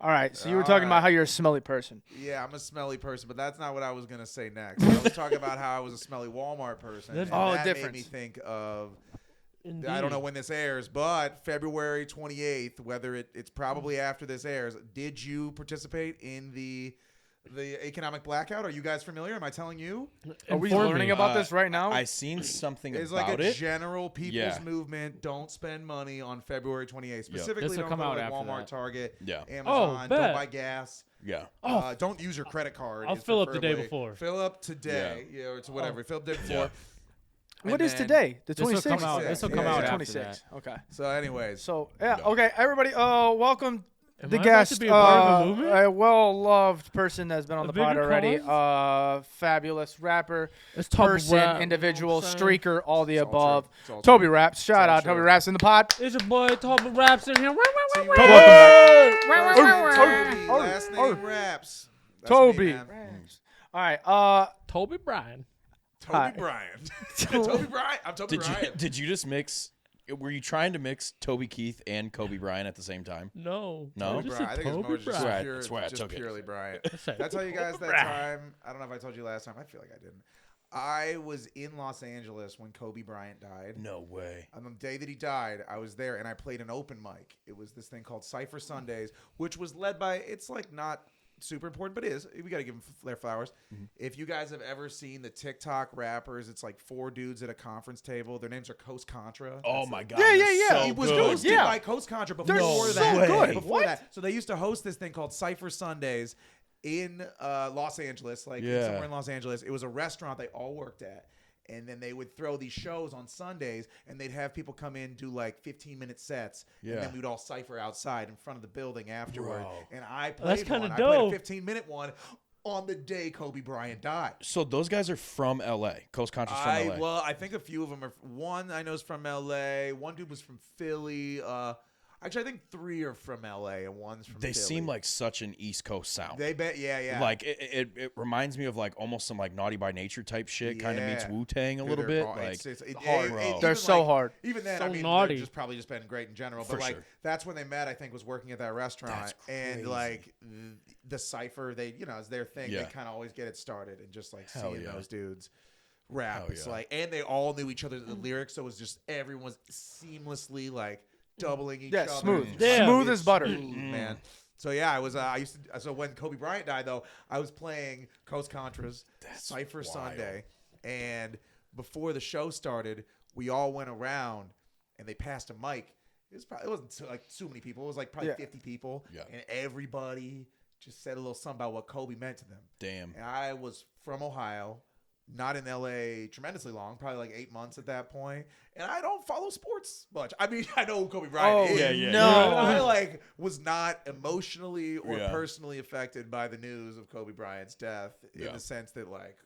All right. So you were talking about how you're a smelly person. Yeah, I'm a smelly person, but that's not what I was gonna say next. I was talking about how I was a smelly Walmart person. That's- and that difference. made me think of. Indeed. I don't know when this airs, but February 28th, whether it's probably after this airs. Did you participate in the economic blackout? Are you guys familiar? Am I telling you? Are we Inform learning me. about this right now? I seen something It's about like a it. general people's movement. Don't spend money on February 28th. Specifically, This'll don't come go to out like after Walmart, that. Target, Yeah. Amazon. bet. Don't buy gas. Yeah. Don't use your credit card. I'll is fill up the day preferably- before. Fill up today. Yeah, or it's whatever. Fill up the day before. What And is then- today? The This will 26th. come out. Yeah, This will yeah, come yeah. out It's after 26. that. Okay. So, anyways. So yeah. No. Okay. Everybody. Welcome. Am The I about guest, to be a part of a movement? a well-loved person that's been on A the pod bigger already. cause? Fabulous rapper, It's Toby person, Rap, individual, you know what I'm saying? streaker, all the It's all above. true. It's all Toby true. Raps. Shout all out Toby true. Raps in the pod. It's your boy TobyRaps in here. Toby, last name Raps. That's me, Toby. man. All right. Toby Bryan. Toby Bryant. Toby Bryant. I'm Toby Did you Bryant. did you just mix? Were you trying to mix Toby Keith and Kobe Bryant at the same time? No. No? I just Bryant. I said think it's Toby more just, Bryan. That's why I just took it. purely Bryant. That's Did I tell you guys that Bryant. time? I don't know if I told you last time. I feel like I didn't. I was in Los Angeles when Kobe Bryant died. No way. On the day that he died, I was there and I played an open mic. It was this thing called Cypher Sundays, which was led by, it's like not super important, but it is. We got to give them their flowers. If you guys have ever seen the TikTok rappers, it's like 4 dudes at a conference table. Their names are Coast Contra. Oh my God. Yeah, they're yeah, yeah. so He was good. hosted Yeah. by Coast Contra before They're No so way. good. Before What? that. So they used to host this thing called Cypher Sundays in Los Angeles, like Yeah. somewhere in Los Angeles. It was a restaurant they all worked at. And then they would throw these shows on Sundays, and they'd have people come in, do like 15-minute sets, Yeah. and then we'd all cipher outside in front of the building afterward. Bro. And I That's played kinda one. dope. I played a 15-minute one on the day Kobe Bryant died. So those guys are from LA. Coast Contra's from LA. Well, I think a few of them are. One I know is from LA. One dude was from Philly. Actually, I think 3 are from LA, and one's from They Philly. seem like such an East Coast sound. They bet. Yeah. Like it reminds me of like almost some like Naughty by Nature type shit. Kind of meets Yeah. Wu Tang a Dude, little they're bit. hard. Like It's hard, bro. even They're so hard. Even then, So I mean, naughty. they've just probably just been great in general. For But like sure. that's when they met. I think was working at that restaurant, That's and crazy. like the cipher, they is their thing. Yeah. They kind of always get it started, and just like Hell seeing yeah. those dudes rap. Hell It's yeah. like, and they all knew each other's lyrics, so it was just everyone was seamlessly like doubling each Yeah, other. smooth. Yeah. Smooth as butter. Smooth, man. So yeah, I was. I used to. So when Kobe Bryant died, though, I was playing Coast Contra's Cypher wild. Sunday, and before the show started, we all went around and they passed a mic. It wasn't like too many people. It was like probably Yeah. 50 people, Yeah. and everybody just said a little something about what Kobe meant to them. damn. And I was from Ohio, not in LA tremendously long, probably like 8 months at that point. And I don't follow sports much. I mean, I know who Kobe Bryant is. yeah, no. But I like was not emotionally or Yeah. personally affected by the news of Kobe Bryant's death in Yeah. the sense that like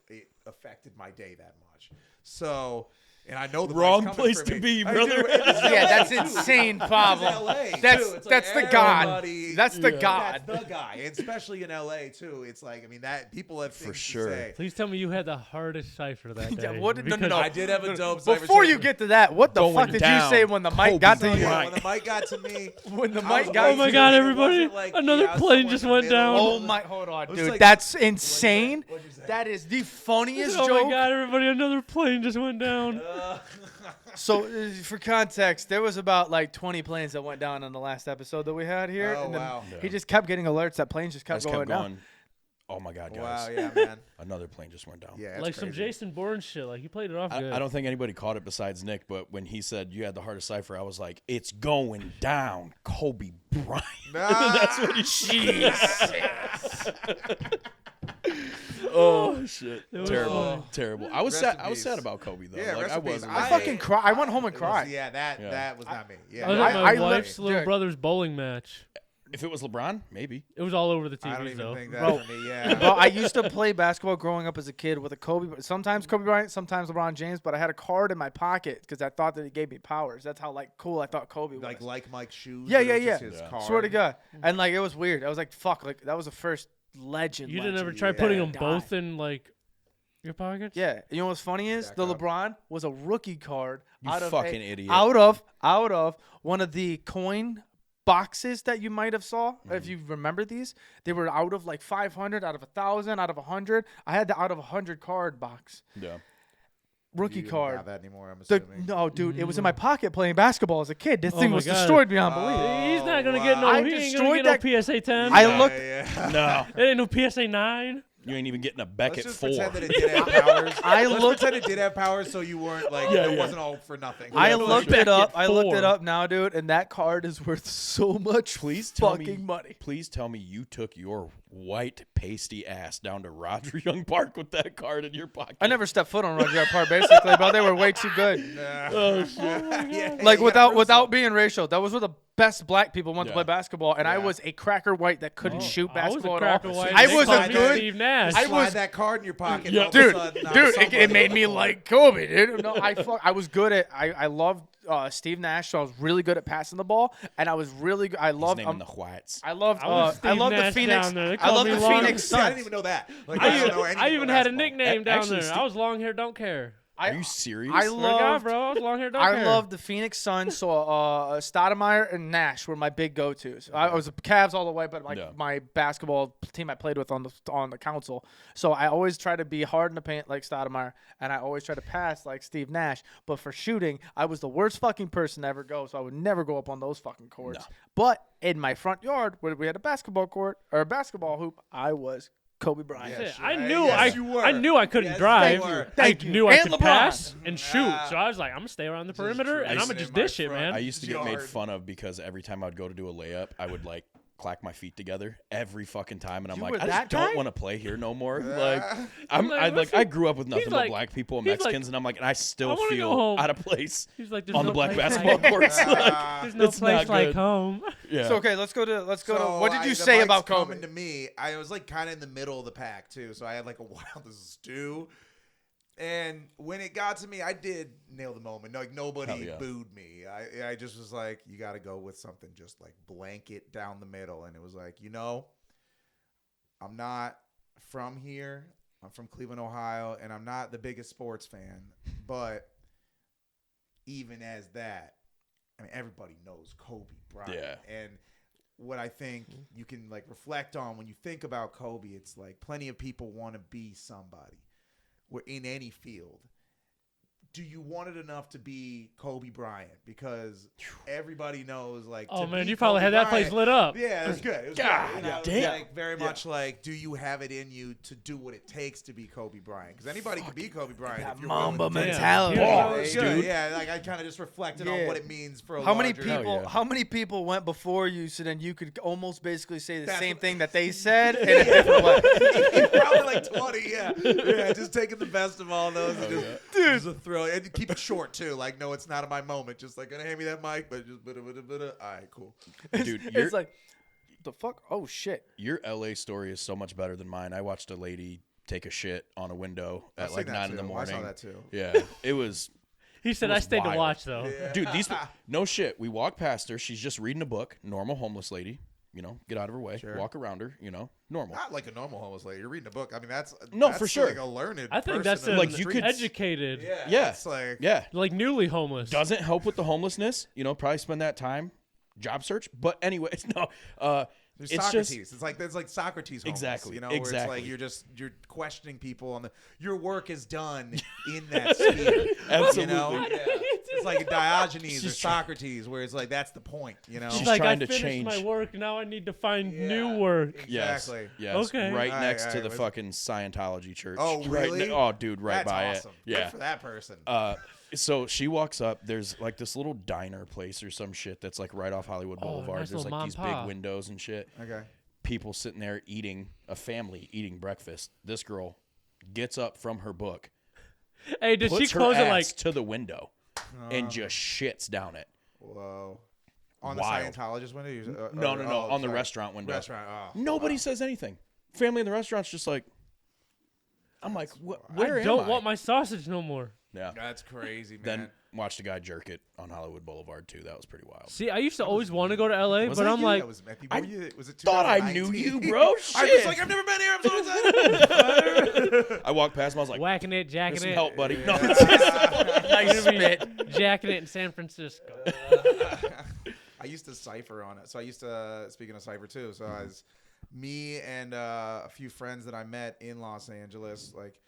it affected my day that much. So, and I know the Wrong mic's coming place for to me. be, I brother. do. And it's Yeah, LA, that's too. insane It's problem. LA, too. That's It's like the god. everybody- That's the Yeah. god. That's the guy, and especially in LA too. It's like, I mean, that people have things sure. to say. Please tell me you had the hardest cipher that Yeah, day. what did- no, no, because no. I did have a dope cipher Before you session. get to that, what the Going fuck did you down. say when the mic Kobe got to So, you? yeah, Bryant. when the mic got to me, When the I was mic got Oh to my you. God, it everybody. wasn't like, Another yeah, I was plane somewhere just in the went middle. down. Oh my, hold on, It was dude. like- That's insane. What'd you say? That is the funniest Oh joke. my God, everybody, another plane just went down. So, for context, there was about like 20 planes that went down on the last episode that we had here. Oh, and then wow. he just kept getting alerts that planes just kept Just going kept down. going. Oh my God, guys. Wow, yeah, man. Another plane just went down. Yeah, that's Like some crazy. Jason Bourne shit. Like, he played it off good. I don't think anybody caught it besides Nick, but when he said you had the hardest cipher, I was like, it's going down, Kobe Bryant. That's what he Oh shit! It was Terrible, funny. terrible. I was Rest sad. in I was sad peace. about Kobe though. Yeah, like rest I in peace. wasn't. I fucking cried. I went home and It was- cried. yeah, that Yeah. was not me. Yeah, I was that at I my lit- wife's little Jack. brother's bowling match. If it was LeBron, maybe. It was all over the I don't TVs, even though. think that Bro. for me. Yeah. Well, I used to play basketball growing up as a kid with a Kobe. Sometimes Kobe Bryant, sometimes LeBron James. But I had a card in my pocket because I thought that it gave me powers. That's how like cool I thought Kobe was. like Mike's shoes. Yeah, but it was yeah, just yeah. his Yeah. card. Swear to God. And like it was weird. I was like, fuck. Like that was the first legend. You didn't ever legend try that putting them died. both in, like, your pockets? Yeah. You know what's funny is Back the up. LeBron was a rookie card You out of fucking idiot. out of one of the coin boxes that you might have saw, if you remember these, they were out of like 500, out of 1,000, out of 100. I had the out of 100 card box. Yeah. Rookie You don't card. have that anymore, I'm The- assuming. no, dude, it was in my pocket playing basketball as a kid. This Oh thing my was God. destroyed beyond belief. He's not gonna wow. get no. I He ain't destroyed gonna get no PSA 10. I looked- No. It ain't no PSA 9. You ain't even getting a Let's Beckett just 4. pretend that it did have powers. I Let's looked- pretend it did have powers, so you weren't like Yeah, it yeah. wasn't all for nothing. I Yeah, looked like it up. Beckett I looked it 4. up now, dude, and that card is worth so much Please tell fucking me, money. Please tell me you took your white pasty ass down to Roger Young Park with that card in your pocket. I never stepped foot on Rudyard Park, basically, but they were way too good. Oh shit. Yeah, Like you gotta prove without something. being racial, that was where the best black people went to Yeah. play basketball, and I Yeah. was a cracker white that couldn't shoot I was basketball a at all. cracker white. I They was called a me good Steve Nash. I Slide was- that card in your pocket. Yeah. And all of a dude. sudden, now Dude, somebody it made on me the court. like Kobe, dude. No, I was good at. I loved Steve Nash, so I was really good at passing the ball, and I was really good. I He's loved. naming the Whites. I loved. I was I Steve loved the Nash Phoenix. down there. They I called love me the long- Phoenix See, I didn't Suns. even know that. Like, I don't know anything I even about had a basketball. nickname down Actually, there. I was long hair, don't care. Are you serious? I Swear to God, loved. bro. I was long hair, don't I care. loved the Phoenix Suns, so Stoudemire and Nash were my big go-tos. I was Cavs all the way, but like Yeah. my basketball team I played with on the council. So I always try to be hard in the paint like Stoudemire, and I always try to pass like Steve Nash. But for shooting, I was the worst fucking person to ever go, so I would never go up on those fucking courts. No. But in my front yard, where we had a basketball court or a basketball hoop, I was Kobe Bryant. Yeah. Shit, I Yes, knew you were. I knew I couldn't Yes, drive. you were. Thank I you. knew I And could LeBron. pass and shoot. Ah. So I was like, I'm gonna stay around the perimeter and I'm gonna cruising just in my dish it, front. man. I used to get made Yard. fun of because every time I'd go to do a layup, I would like clack my feet together every fucking time, and I'm You like, were I that just don't guy? want to play here no more. Like, like, what's I he- grew up with nothing he's but like- black people and he's like, Mexicans, and I'm like, and I still wanna go feel home. out of place He's like, there's on no the black place basketball like, courts. Like, There's no It's place not like good. home. yeah. So okay, let's go to So what did you the say mic's about Kobe? coming to me? I was like kind of in the middle of the pack too, so I had like a wild stew. And when it got to me, I did nail the moment. Like nobody Hell yeah. booed me. I just was like, you got to go with something just like blanket down the middle. And it was like, I'm not from here. I'm from Cleveland, Ohio, and I'm not the biggest sports fan. But even as that, I mean, everybody knows Kobe Bryant. Yeah. And what I think you can like reflect on when you think about Kobe, it's like plenty of people want to be somebody. We're in any field. Do you want it enough to be Kobe Bryant? Because everybody knows, like, Oh to man, be you probably Kobe had that place Bryant- lit up. Yeah, it was good. It was God good. You know, it was damn. like very much like, do you have it in you to do what it takes to be Kobe Bryant? Because anybody can be Kobe Bryant. That if you're Mamba willing to do it. mentality. Yeah. It was Bars, good. dude. Yeah, like I kind of just reflected on Yeah. what it means for a How many larger- people? yeah. How many people went before you, so then you could almost basically say the That's same what- thing that they said in a different way? Probably like 20, yeah. Yeah, just taking the best of all those and just a throw. And keep it short, too. Like, no, it's not in my moment. Just like, gonna hand me that mic, but just bada. All right, cool. Dude, your, It's like, the fuck? Oh shit! your LA story is so much better than mine. I watched a lady take a shit on a window I've at seen like that 9 in the too. morning. I saw that too. Yeah, it was. He said It I was stayed to wild. watch though. Yeah. Dude, no shit. We walk past her. She's just reading a book. Normal homeless lady. Get out of her way. Sure. Walk around her. Normal. Not like a normal homeless lady. You're reading a book. I mean, that's For sure. Like a learned. I think person that's on a, the Like, you street. could- educated, Yeah. It's like Yeah. like newly homeless. Doesn't help with the homelessness. Probably spend that time job search. But anyways, no. there's It's Socrates. just It's like Socrates. Homeless, Exactly, Where it's exactly. like you're questioning people on your work is done in that sphere. Absolutely. It's like Diogenes or She's trying- Socrates, where it's like that's the point. She's like trying I to finished change. my work. Now I need to find Yeah. new work. Yes. Exactly. Yes. Okay. Right All next right, to all the right. fucking Scientology church. Oh, really? Oh, dude, right That's by awesome. it. Yeah. Good for that person. So she walks up. There's like this little diner place or some shit that's like right off Hollywood Boulevard. nice There's little like these mom and big pop. windows and shit. Okay. People sitting there eating, a family eating breakfast. This girl gets up from her book, Hey, did she puts her close ass it like? to the window, and just shits down it. Whoa. On Wild. the Scientologist window? No, on the sorry. restaurant window. Restaurant. Oh, Nobody wow. says anything. Family in the restaurant's just like, I'm like, where I am don't I? want my sausage no more. Yeah. That's crazy, man. Then watched a guy jerk it on Hollywood Boulevard too. That was pretty wild. See, I used to always want to go to LA, Was but that I'm you? like, That was Matthew. I Was it thought I knew 2019? you, bro. I was Shit. like, I've never been here. I'm so excited. I walked past him. I was like, whacking it, "There's jacking some it, help, buddy." No, nice spit, jacking it in San Francisco. I used to cipher on it. So I used to, speaking of cipher too, so I was me and a few friends that I met in Los Angeles, like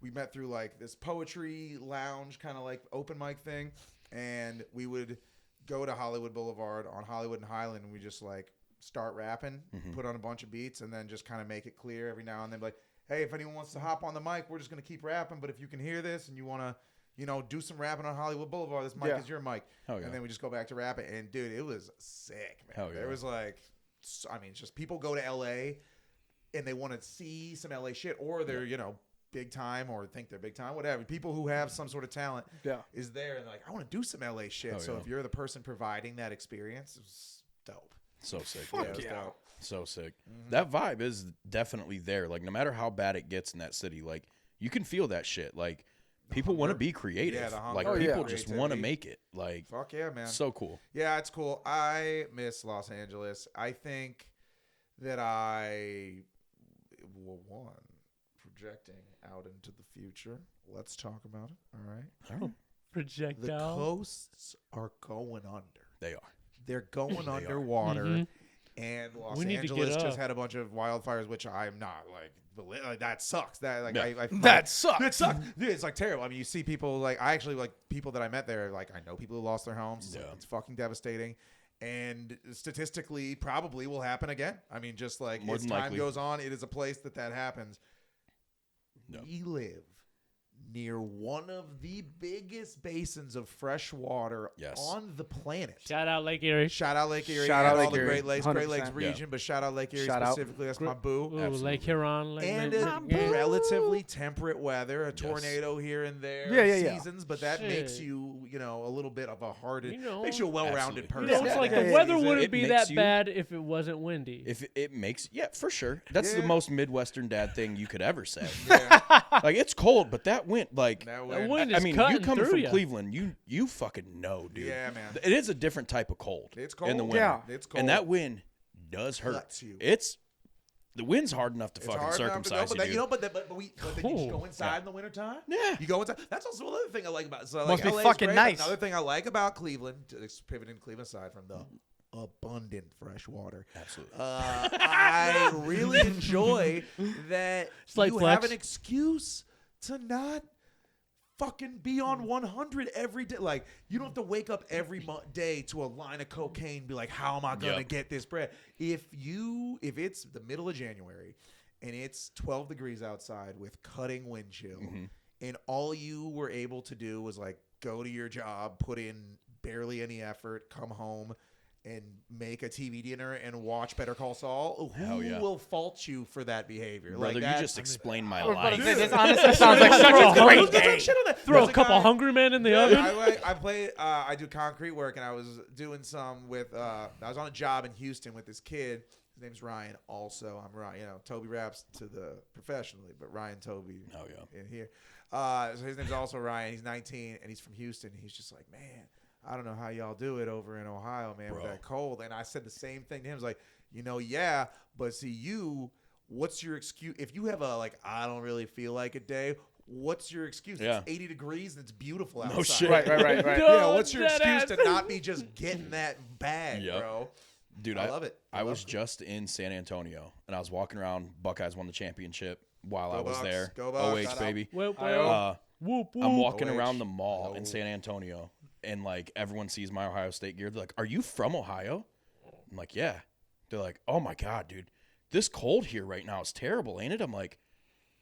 we met through like this poetry lounge kind of like open mic thing, and we would go to Hollywood Boulevard on Hollywood and Highland, and we just like start rapping, put on a bunch of beats, and then just kind of make it clear every now and then, like, hey, if anyone wants to hop on the mic, we're just going to keep rapping, but if you can hear this and you want to, you know, do some rapping on Hollywood Boulevard, this mic is your mic. Hell yeah. And then we just go back to rapping, and dude, it was sick, man. Hell yeah. There was like, I mean, just people go to LA and they want to see some LA shit, or they're, you know, big time or think they're big time, whatever. People who have some sort of talent is there and like, I want to do some LA shit. Hell so yeah. if you're the person providing that experience, it's dope. So sick. Fuck It was yeah. dope. So sick. That vibe is definitely there. Like, no matter how bad it gets in that city, like, you can feel that shit. Like, people want to be creative. Yeah, the hunger. Like, Oh, yeah. people just want to Creativity. make it. Like, Fuck yeah, man. so cool. Yeah, it's cool. I miss Los Angeles. I think that projecting out into the future. Let's talk about it. All right. The Projectile. coasts are going under. They are. They're going They are. underwater. And Los We need to get Angeles just up. had a bunch of wildfires, which I'm not like that sucks. That like Yeah. That sucks. That sucks. Dude, it's like terrible. I mean, you see people like I actually like people that I met there. Like I know people who lost their homes. It's, like, Yeah. it's fucking devastating. And statistically, probably will happen again. I mean, just like More as than time likely. goes on, it is a place that happens. Yeah. We live near one of the biggest basins of fresh water Yes. on the planet. Shout out Lake Erie. Shout out Lake Erie. Shout out and Lake all the Erie. Great Lakes 100%. region, but shout out Lake Erie Shout out. specifically. That's my boo. Ooh, Absolutely. Lake Huron. Lake And Michigan. relatively temperate weather, a tornado here and there, Yeah. seasons, but that Shit. makes you, you know, a little bit of a hardened, You know. makes you a well-rounded Absolutely. person. You know, it's like Yeah, the yeah, weather yeah. wouldn't It be makes that you- bad if it wasn't windy. If it makes, yeah, for sure. That's the Yeah. most Midwestern dad thing you could ever say. Yeah, Like, it's cold, but that wind, like, that That wind. wind I is mean, cutting you coming through from ya. Cleveland, you fucking know, dude. Yeah, man. It is a different type of cold. It's cold. in the winter. Yeah. It's cold. And that wind does hurt. Cuts you. The wind's hard enough to It's fucking hard enough to go, circumcise but you, then, dude. you know, but then you just Cool. go inside in the wintertime. Yeah. You go inside. That's also another thing I like about. So Must like, be LA is fucking great, but nice. Another thing I like about Cleveland, pivoting Cleveland aside from the abundant fresh water. Absolutely. I really enjoy that Slight you flex. have an excuse to not fucking be on 100 every day. Like, you don't have to wake up every day to a line of cocaine and be like, how am I going to Yep. get this bread? If it's the middle of January and it's 12 degrees outside with cutting wind chill and all you were able to do was like go to your job, put in barely any effort, come home and make a TV dinner and watch Better Call Saul, who Hell yeah. will fault you for that behavior? Brother, like you that, just explained my I was about to life. say, this honestly sounds like such a Throw great Let's talk day. shit on that. Throw There's a couple guy- hungry men in the Yeah, oven. I played. I do concrete work, and I was doing some with. I was on a job in Houston with this kid. His name's Ryan. Also, I'm Ryan. You know, TobyRaps to the professionally, but Ryan Toby. Oh, yeah. In here. So his name's also Ryan. He's 19, and he's from Houston. He's just like, man, I don't know how y'all do it over in Ohio, man, with Bro. that cold. And I said the same thing to him. I was like, you know, yeah, but see, what's your excuse? If you have a like, I don't really feel like a day. What's your excuse? Yeah. It's 80 degrees and it's beautiful outside. No shit. Right. Dude, Yeah, what's your dead excuse ass. to not be just getting that bag, Yep. bro? Dude, I love it. I love was it. just in San Antonio, and I was walking around. Buckeyes won the championship while Go I was Bucks. there. Go Bucks. OH, Shout out. baby. Whoop, I whoop. Uh, Whoop, whoop. I'm walking OH. around the mall in Oh. San Antonio, and like everyone sees my Ohio State gear. They're like, "Are you from Ohio?" I'm like, "Yeah." They're like, "Oh my god, dude, this cold here right now is terrible, ain't it?" I'm like,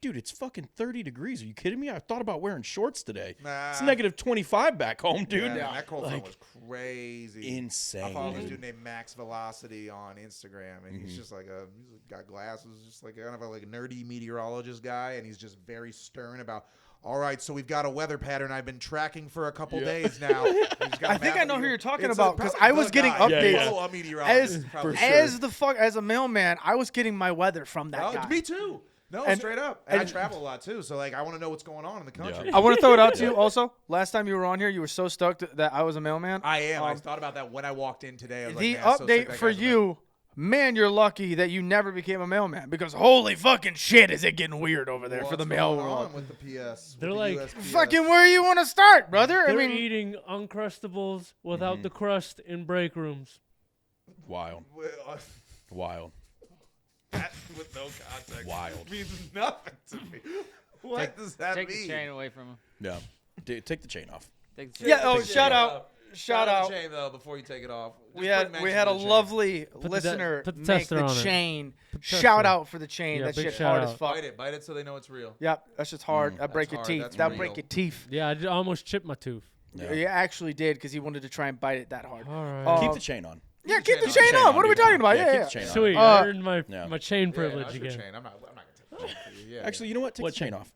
"Dude, it's fucking 30 degrees. Are you kidding me? I thought about wearing shorts today. Nah. It's negative 25 back home, dude. Yeah, man, that cold front Like, was crazy. insane. I follow this dude. dude named Max Velocity on Instagram, and he's just like he's got glasses, just like kind of like a nerdy meteorologist guy, and he's just very stern about. All right, so we've got a weather pattern I've been tracking for a couple days now. He's got I a think map I know of who the- you're talking It's about, 'cause probably I was the getting guy. updates. You follow a meteorologist, As probably. as a mailman, I was getting my weather from that Oh, guy. me too. No, And- straight up. And I and- travel a lot too, so like I want to know what's going on in the country. Yeah. I want to throw it out to you also. Last time you were on here, you were so stoked that I was a mailman. I am. I thought about that when I walked in today. I was The like, man, so sick update that for guy's a you, man, you're lucky that you never became a mailman because holy fucking shit, is it getting weird over there for the What's mail going on world. with the PS. They're with the like, USPS? Fucking where you want to start, brother? They're I mean, eating Uncrustables without the crust in break rooms. Wild. Well, Wild. that with no context. Wild. Means nothing to me. What does that Take mean? the chain away from him. Yeah. Take the chain off. Take the chain. Yeah. Oh, Take the shout chain out. off. Shout out out. the chain though before you take it off. We Just had put we mention had a of the chain. lovely the listener put the make tester the on it. chain. Put the tester. Shout out for the chain. Yeah, that big shit shout hard as out. fuck. Bite it so they know it's real. Yep, that's just hard. I break That's your hard, teeth. that's That'll real. break your teeth. Yeah, I almost chipped my tooth. Yeah. You actually did because he wanted to try and bite it that hard. All right. Oh, Keep the chain on. Yeah, keep the chain chain on. on. What are we Keep the chain talking about? on. Yeah, Yeah, yeah. keep the chain on. Sweet. Uh, I earned my Yeah. my chain Yeah, privilege that's your again. chain. I'm not gonna take the chain for you. Yeah, Actually, you know what? Take What the chain off.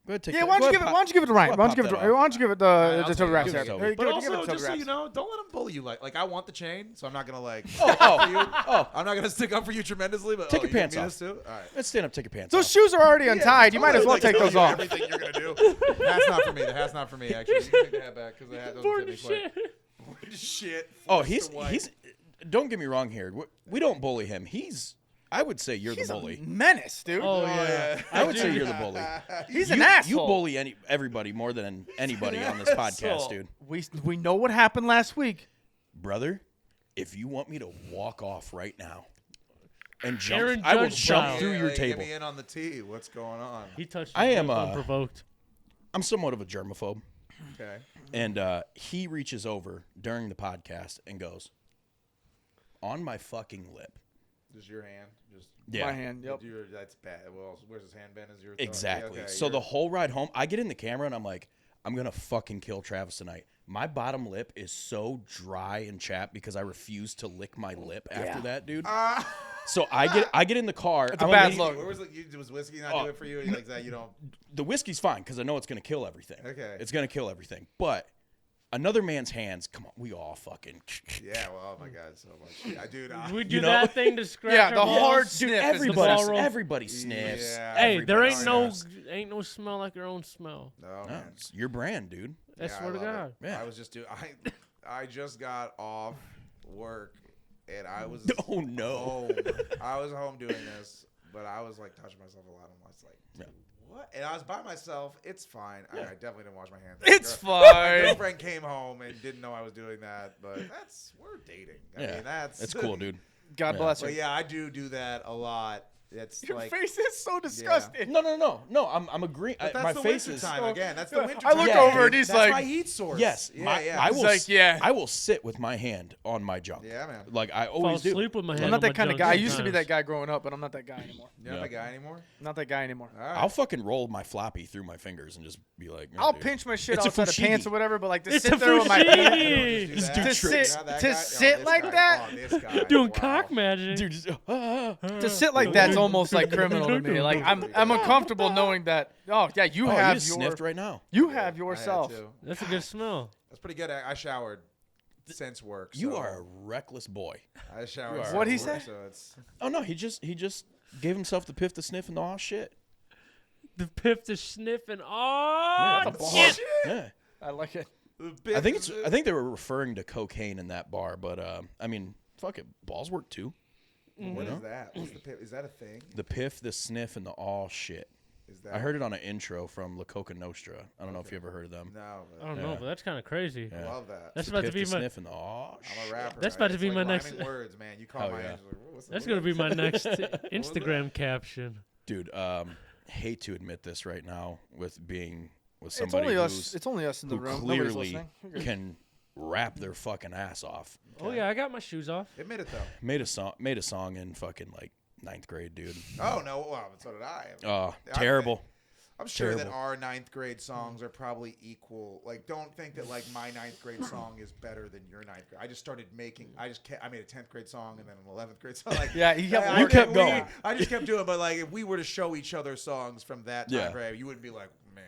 Go ahead, take Yeah, the- why don't go you ahead, give it? pop- Why don't you give it to Ryan? go Why ahead, don't you give it pop to? that Why don't you give it Alright, the I'll Toby take Raps it. here? Give it to Hey, Toby. But give it also, to Toby just so Raps. you know, don't let them bully you. Like I want the chain, so I'm not gonna like. Oh. I'm not gonna stick up for you tremendously. But Take your you give pants me off. this too? All right. Let's stand up. Take your pants Those off. shoes are already untied. You I'm might as gonna, well like, take tell those you off. Everything you're gonna do. That's not for me. The hat's not for me. Actually, you can take the hat back because the hat doesn't Bored fit me as quite. shit. Shit. Oh, Mr. White. he's. Don't get me wrong here. We don't bully him. I would say you're He's the a bully. menace, dude. Oh yeah. I would say you're the bully. He's an You asshole. bully everybody more than anybody on this podcast, Asshole. dude. We know what happened last week. Brother, if you want me to walk off right now and Aaron jump, I will Judge jump style. through your Get table. me in on the tee. What's going on? He touched. I his am, nose unprovoked. I'm somewhat of a germaphobe, Okay. and he reaches over during the podcast and goes, "On my fucking lip." Just your hand. Just. Yeah, My hand. Yep. That's bad. Well, where's his hand been? Is your exactly. Okay, So you're- the whole ride home, I get in the camera and I'm like, I'm gonna fucking kill Travis tonight. My bottom lip is so dry and chapped because I refuse to lick my lip after that, dude. So I get in the car. It's a I'm bad immediately- look. Where was was whiskey not do it for you? You like that? You don't. The whiskey's fine because I know it's gonna kill everything. Okay. It's gonna kill everything. But another man's hands, come on, we all fucking. Yeah. Well, oh my God, so much. Yeah, dude. We do you know- that thing to scratch. Yeah, our the balls. hard Dude, sniff. is the everybody, ball roll. everybody sniffs. Yeah. Hey, there Everybody ain't sniffs. no smell like your own smell. No, No, man. it's your brand, dude. I Yeah, swear to love God. it. Yeah. I was just doing. I just got off work, and I was. Oh no. home. I was home doing this, but I was like touching myself a lot. I was like, Yeah. what? And I was by myself. It's fine. I definitely didn't wash my hands. It's My fine. girlfriend came home and didn't know I was doing that, but we're dating. I Yeah, mean, that's cool, dude. God Yeah. bless her. But yeah, I do that a lot. It's Your like face is so disgusting. No. I'm agreeing. but that's My the face winter is. time again. That's the winter I time. look Yeah, over dude. and he's That's like, my heat source. Yes, Yeah, my, yeah. I He's will. like, yeah. I will sit with my hand on my junk. Yeah, man. Like I Fall always do. asleep with my hand. I'm on not that my kind of junk guy. I used to be sometimes. that guy growing up, but I'm not that guy anymore. You're not Yeah. that guy anymore? Not that guy anymore. All right. I'll fucking roll my floppy through my fingers and just be like, no, I'll dude. pinch my shit It's a outside of fushigi. pants or whatever, but like to It's sit a there with my fushigi. pants. Just do To tricks. sit- Not that to guy? sit this like guy. that? Oh, this guy. Doing Wow. cock magic. Dude, just, To sit like that's almost like criminal to me. Like I'm uncomfortable knowing that. Oh yeah, you oh, you have just your sniffed right now. you Yeah, have I had yourself. to. That's a good smell. That's pretty good. I showered since work. You so are a reckless boy. I showered. you are. since What'd he work, say? So it's Oh no, he just gave himself the piff to sniff and all shit. The pip to sniffing. Oh, Yeah. shit. Yeah. I like it. I think they were referring to cocaine in that bar, but I mean, fuck it, balls work too. What You is know? that? What's the pip? Is that a thing? The piff, the sniff, and the all shit. Is that? I heard it on an intro from La Coca Nostra. I don't know if you ever heard of them. No, I but don't know, Yeah. but that's kind of crazy. I Yeah. love that. That's The about to piff, be the my. sniff, and the all I'm a shit. rapper. That's right? about to It's be like my next- rhyming words, man. You call Oh, my yeah. hands like, what's the That's word? gonna be my next was that? Instagram caption. Dude, hate to admit this right now with being with It's somebody only us. who's It's only us in the who room. Nobody's clearly listening. You're good. can rap their fucking ass off. Oh yeah, I got my shoes off. Admit it though. Made a song in fucking like 9th grade, dude. Oh no, well, so did I. Oh, terrible. I'm sure that Terrible. our 9th grade songs are probably equal. Like, don't think that like my 9th grade song is better than your 9th grade. I just started making. I made a 10th grade song and then an 11th grade song. Like, Yeah, you kept I- You I- kept we- going. I just kept doing. But like, if we were to show each other songs from that time Yeah. frame, you wouldn't be like, man,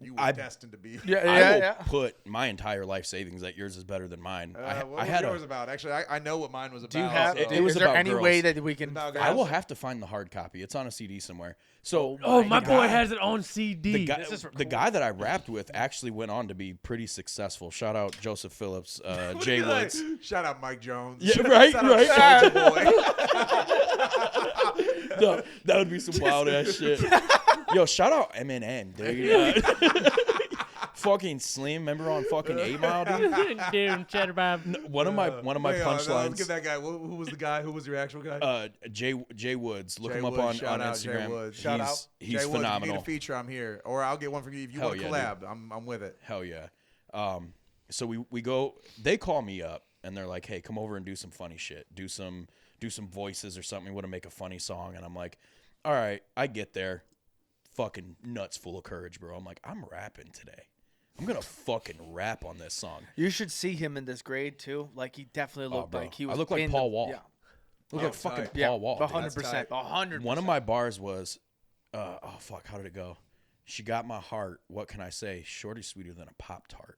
you were I- destined to be. Yeah, I yeah, will yeah. put my entire life savings that yours is better than mine. What was I had yours a. about? Actually, I know what mine was about. Do you have? so- It was is there about any girls. way that we can? About I girls. will have to find the hard copy. It's on a CD somewhere. So Oh, my boy guy- has it on CD. the guy, This is the recorded. guy that I rapped with actually went on to be pretty successful. Shout out Joseph Phillips, Jay Look at Woods. that. Shout out Mike Jones. Yeah, Shout right, out right. Soulja Boy. No, that would be some wild ass shit. Yo, shout out Eminem, dude. fucking Slim. Remember on fucking 8 Mile, dude? Dude, cheddar Bob. One of my Wait, let's punchlines. give that guy. Who was the guy? Who was your actual guy? Jay Woods. Look Jay him up Woods, on shout out Jay Instagram. Woods. Shout out. He's Jay Woods, if you phenomenal. need a feature, I'm here, or I'll get one from you if you Hell want to yeah, collab. I'm with it. Hell yeah. So we go. They call me up and they're like, "Hey, come over and do some funny shit. Do some voices or something. We want to make a funny song." And I'm like, "All right." I get there, fucking nuts full of courage, bro. I'm like, I'm rapping today. I'm gonna fucking rap on this song. You should see him in this grade too. Like he definitely looked bro. like he I was. look like in Paul the, Wall. Yeah, Look like fucking tight. Paul Wall. dude. 100%. 100%. One of my bars was, oh fuck, how did it go? She got my heart. What can I say? Shorty sweeter than a Pop-Tart.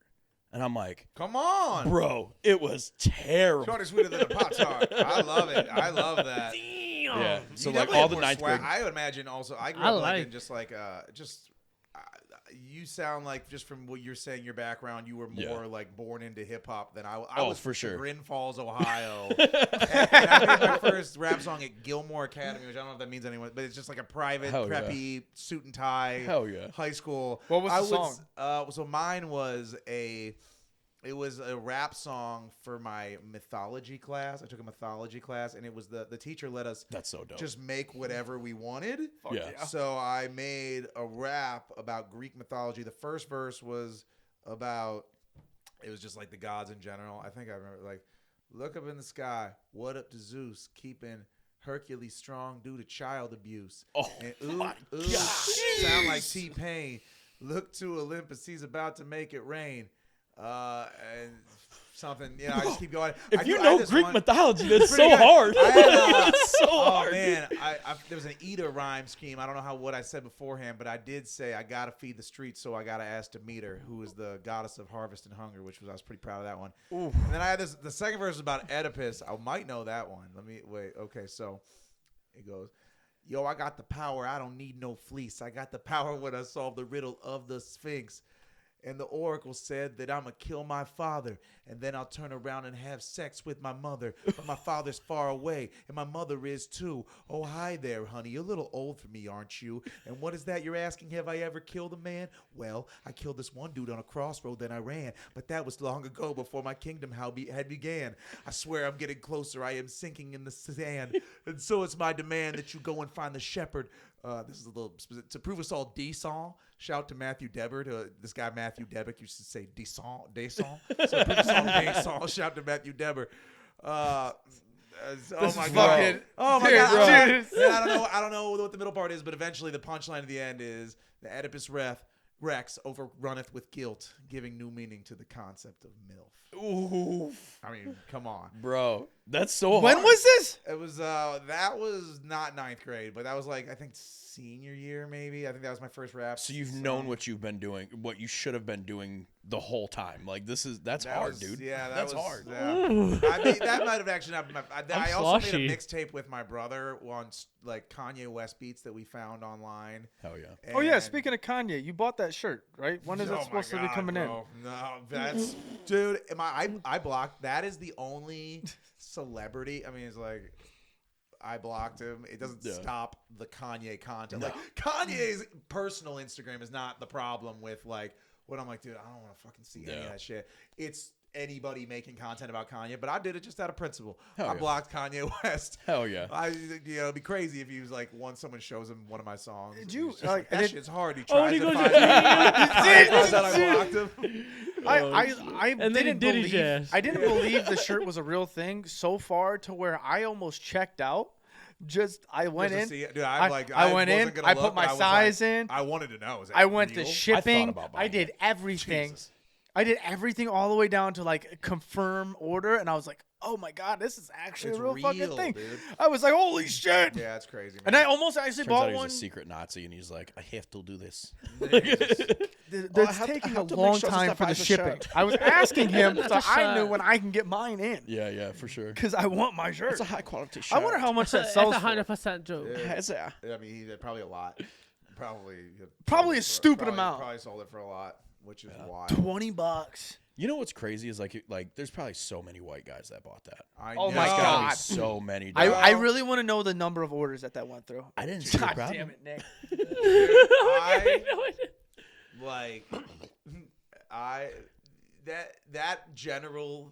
And I'm like, Come on, bro, it was terrible. Shorty sweeter than a Pop-Tart. I love it. I love that. Yeah. So You like definitely all have the more ninth swag. grade. I would imagine also. I grew I up like like- in just like you sound like just from what you're saying, your background, you were more Yeah. like born into hip hop than I Oh, was for sure. Chagrin Falls, Ohio. and I made my first rap song at Gilmore Academy, which I don't know if that means anyone, but it's just like a private, Hell yeah. preppy suit and tie. Hell yeah. High school. What was I the song? So mine was it was a rap song for my mythology class. I took a mythology class, and it was the teacher let us That's so dope. just make whatever we wanted. yeah. So I made a rap about Greek mythology. The first verse was about, it was just like the gods in general. I think I remember, like, look up in the sky, what up to Zeus, keeping Hercules strong due to child abuse. Oh, And my ooh, God. sound like T-Pain. Look to Olympus, he's about to make it rain. And something, you know, I just keep going. If you I know just Greek want- mythology, that's Pretty so good. hard. I had, It's so oh hard. man, there was an Ida rhyme scheme. I don't know what I said beforehand, but I did say I gotta feed the streets, so I gotta ask Demeter, who is the goddess of harvest and hunger, I was pretty proud of that one. And then I had this. The second verse was about Oedipus. I might know that one. Let me wait. Okay, so it goes. Yo, I got the power. I don't need no fleece. I got the power when I solve the riddle of the Sphinx. And the oracle said that I'm going to kill my father, and then I'll turn around and have sex with my mother. But my father's far away, and my mother is too. Oh, hi there, honey. You're a little old for me, aren't you? And what is that you're asking? Have I ever killed a man? Well, I killed this one dude on a crossroad, then I ran. But that was long ago, before my kingdom had began. I swear I'm getting closer. I am sinking in the sand. And so it's my demand that you go and find the shepherd. This is a little specific. To prove us all Desson, shout to Matthew Debber. This guy Matthew Debber used to say Desson. So prove us all Desson. Shout to Matthew Debber. Oh my god! Oh my god! I don't know what the middle part is, but eventually the punchline at the end is the Oedipus Rex overrunneth with guilt, giving new meaning to the concept of MILF. Ooh, I mean, come on. bro, that's so hard. When was this? It was that was not ninth grade, but that was like I think senior year maybe. I think that was my first rap. So you've known what you've been doing, what you should have been doing the whole time. Like that's That hard, was- dude. Yeah, that's was hard. Yeah. I mean, that might have actually not been I also flushy. made a mixtape with my brother on like Kanye West beats that we found online. Hell yeah. Oh yeah, And- speaking of Kanye, you bought that shirt, right? When is Oh it my supposed to be God, coming bro. No, that's dude. I blocked. That is the only celebrity. I mean, it's like I blocked him. It doesn't Yeah. stop the Kanye content. Like Kanye's personal Instagram is not the problem with like what I'm like, dude. I don't want to fucking see any of Yeah. that shit. It's anybody making content about Kanye, but I did it just out of principle. Hell I yeah. blocked Kanye West. Hell yeah. It'd be crazy if he was like once someone shows him one of my songs. Did you, he's just like, that did- shit's hard. He Oh, tries and he to goes, find me. I Did- thought I blocked him. I And then he didn't did his believe ass. I didn't believe the shirt was a real thing so far to where I almost checked out. I went Just to in. see it. Dude, I went in. wasn't gonna I look, put but my I was size like, in. I wanted to know. Is that I went to real? shipping. about I buying did it. everything. Jesus. I did everything all the way down to like confirm order, and I was like, "Oh my god, this is actually It's a real fucking real, thing." dude. I was like, "Holy shit!" Yeah, it's crazy. Man. And I almost actually Turns bought out he's one. a secret Nazi, and he's like, I have to do this. That's I taking a have to make long sure time that for the I have a shipping. shirt. I was asking him, so That's a I knew shirt. when I can get mine in Yeah, for sure. because I want my shirt. It's a high quality shirt. I wonder how much that That's sells for. 100% joke. It's a- I mean, he did probably a lot. Probably Probably a stupid probably- amount. Probably sold it for a lot, which is wild. $20. You know what's crazy is like there's probably so many white guys that bought that. I Oh know. my There's gotta be God. so many. I, dude. I really want to know the number of orders that went through. I didn't see the God problem. damn it, Nick. I like that general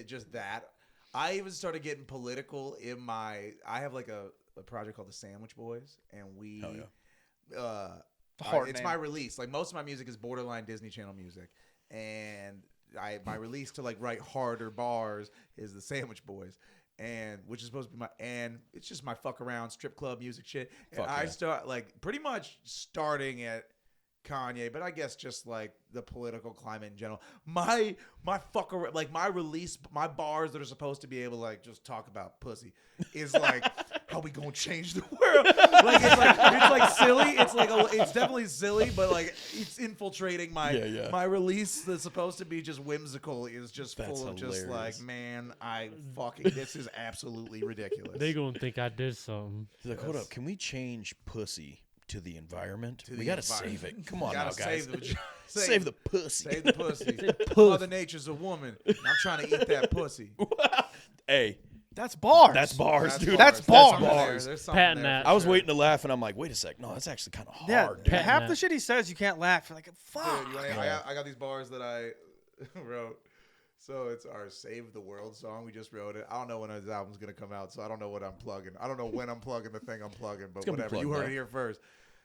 just that. I even started getting political in my. I have like a project called the Sandwich Boys, and we. Hell yeah. It's my release. Like most of my music is borderline Disney Channel music, and my release to like write harder bars is the Sandwich Boys, and which is supposed to be it's just my fuck around strip club music shit. And I start like pretty much starting at Kanye, but I guess just like the political climate in general. My fucker, like my release, my bars that are supposed to be able to like just talk about pussy is like how we gonna change the world. Like it's like silly. It's definitely silly, but like it's infiltrating my release that's supposed to be just whimsical is just full of just like, man, this is absolutely ridiculous. They gonna think I did something. He's like, hold up, can we change pussy to the environment? We gotta save it. Come on now, guys. Save the pussy. Save the pussy. Mother Nature's a woman. And I'm trying to eat that pussy. Hey, that's bars. That's bars, dude. That's bars. There's Patent that. I was waiting to laugh, and I'm like, wait a sec. No, that's actually kind of Yeah, hard, dude. half the shit he says you can't laugh. You're like, fuck. Dude, I got these bars that I wrote. So it's our Save the World song. We just wrote it. I don't know when his album's going to come out, so I don't know what I'm plugging. I don't know when I'm plugging the thing I'm plugging, but whatever. You heard it here first.